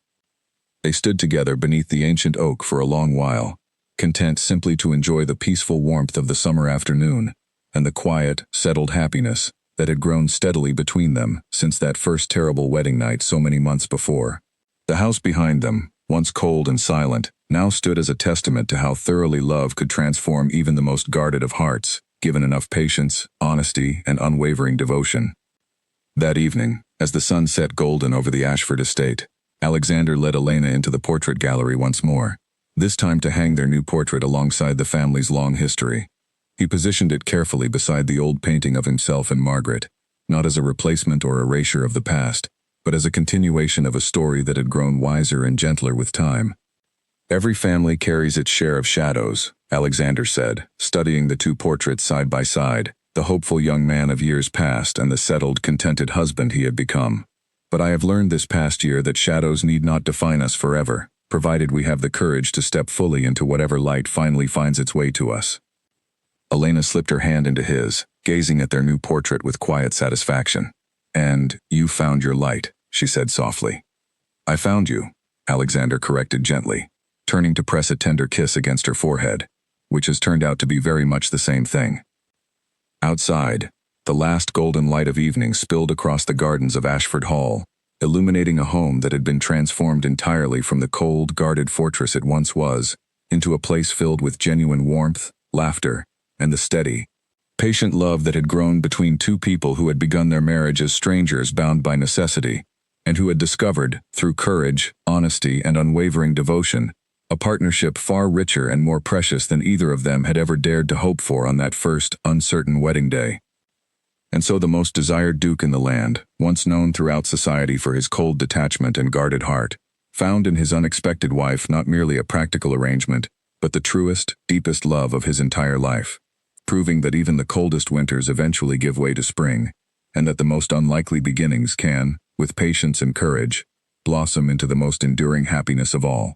They stood together beneath the ancient oak for a long while, content simply to enjoy the peaceful warmth of the summer afternoon, and the quiet, settled happiness that had grown steadily between them since that first terrible wedding night so many months before. The house behind them, once cold and silent, now stood as a testament to how thoroughly love could transform even the most guarded of hearts, given enough patience, honesty, and unwavering devotion. That evening, as the sun set golden over the Ashford estate, Alexander led Elena into the portrait gallery once more, this time to hang their new portrait alongside the family's long history. He positioned it carefully beside the old painting of himself and Margaret, not as a replacement or erasure of the past, but as a continuation of a story that had grown wiser and gentler with time. "Every family carries its share of shadows," Alexander said, studying the two portraits side by side, the hopeful young man of years past and the settled, contented husband he had become. "But I have learned this past year that shadows need not define us forever, provided we have the courage to step fully into whatever light finally finds its way to us." Elena slipped her hand into his, gazing at their new portrait with quiet satisfaction. "And you found your light," she said softly. "I found you," Alexander corrected gently, turning to press a tender kiss against her forehead, which has turned out to be very much the same thing. Outside, the last golden light of evening spilled across the gardens of Ashford Hall, illuminating a home that had been transformed entirely from the cold, guarded fortress it once was, into a place filled with genuine warmth, laughter, and the steady, patient love that had grown between two people who had begun their marriage as strangers bound by necessity, and who had discovered, through courage, honesty, and unwavering devotion, a partnership far richer and more precious than either of them had ever dared to hope for on that first, uncertain wedding day. And so the most desired duke in the land, once known throughout society for his cold detachment and guarded heart, found in his unexpected wife not merely a practical arrangement, but the truest, deepest love of his entire life, proving that even the coldest winters eventually give way to spring, and that the most unlikely beginnings can, with patience and courage, blossom into the most enduring happiness of all.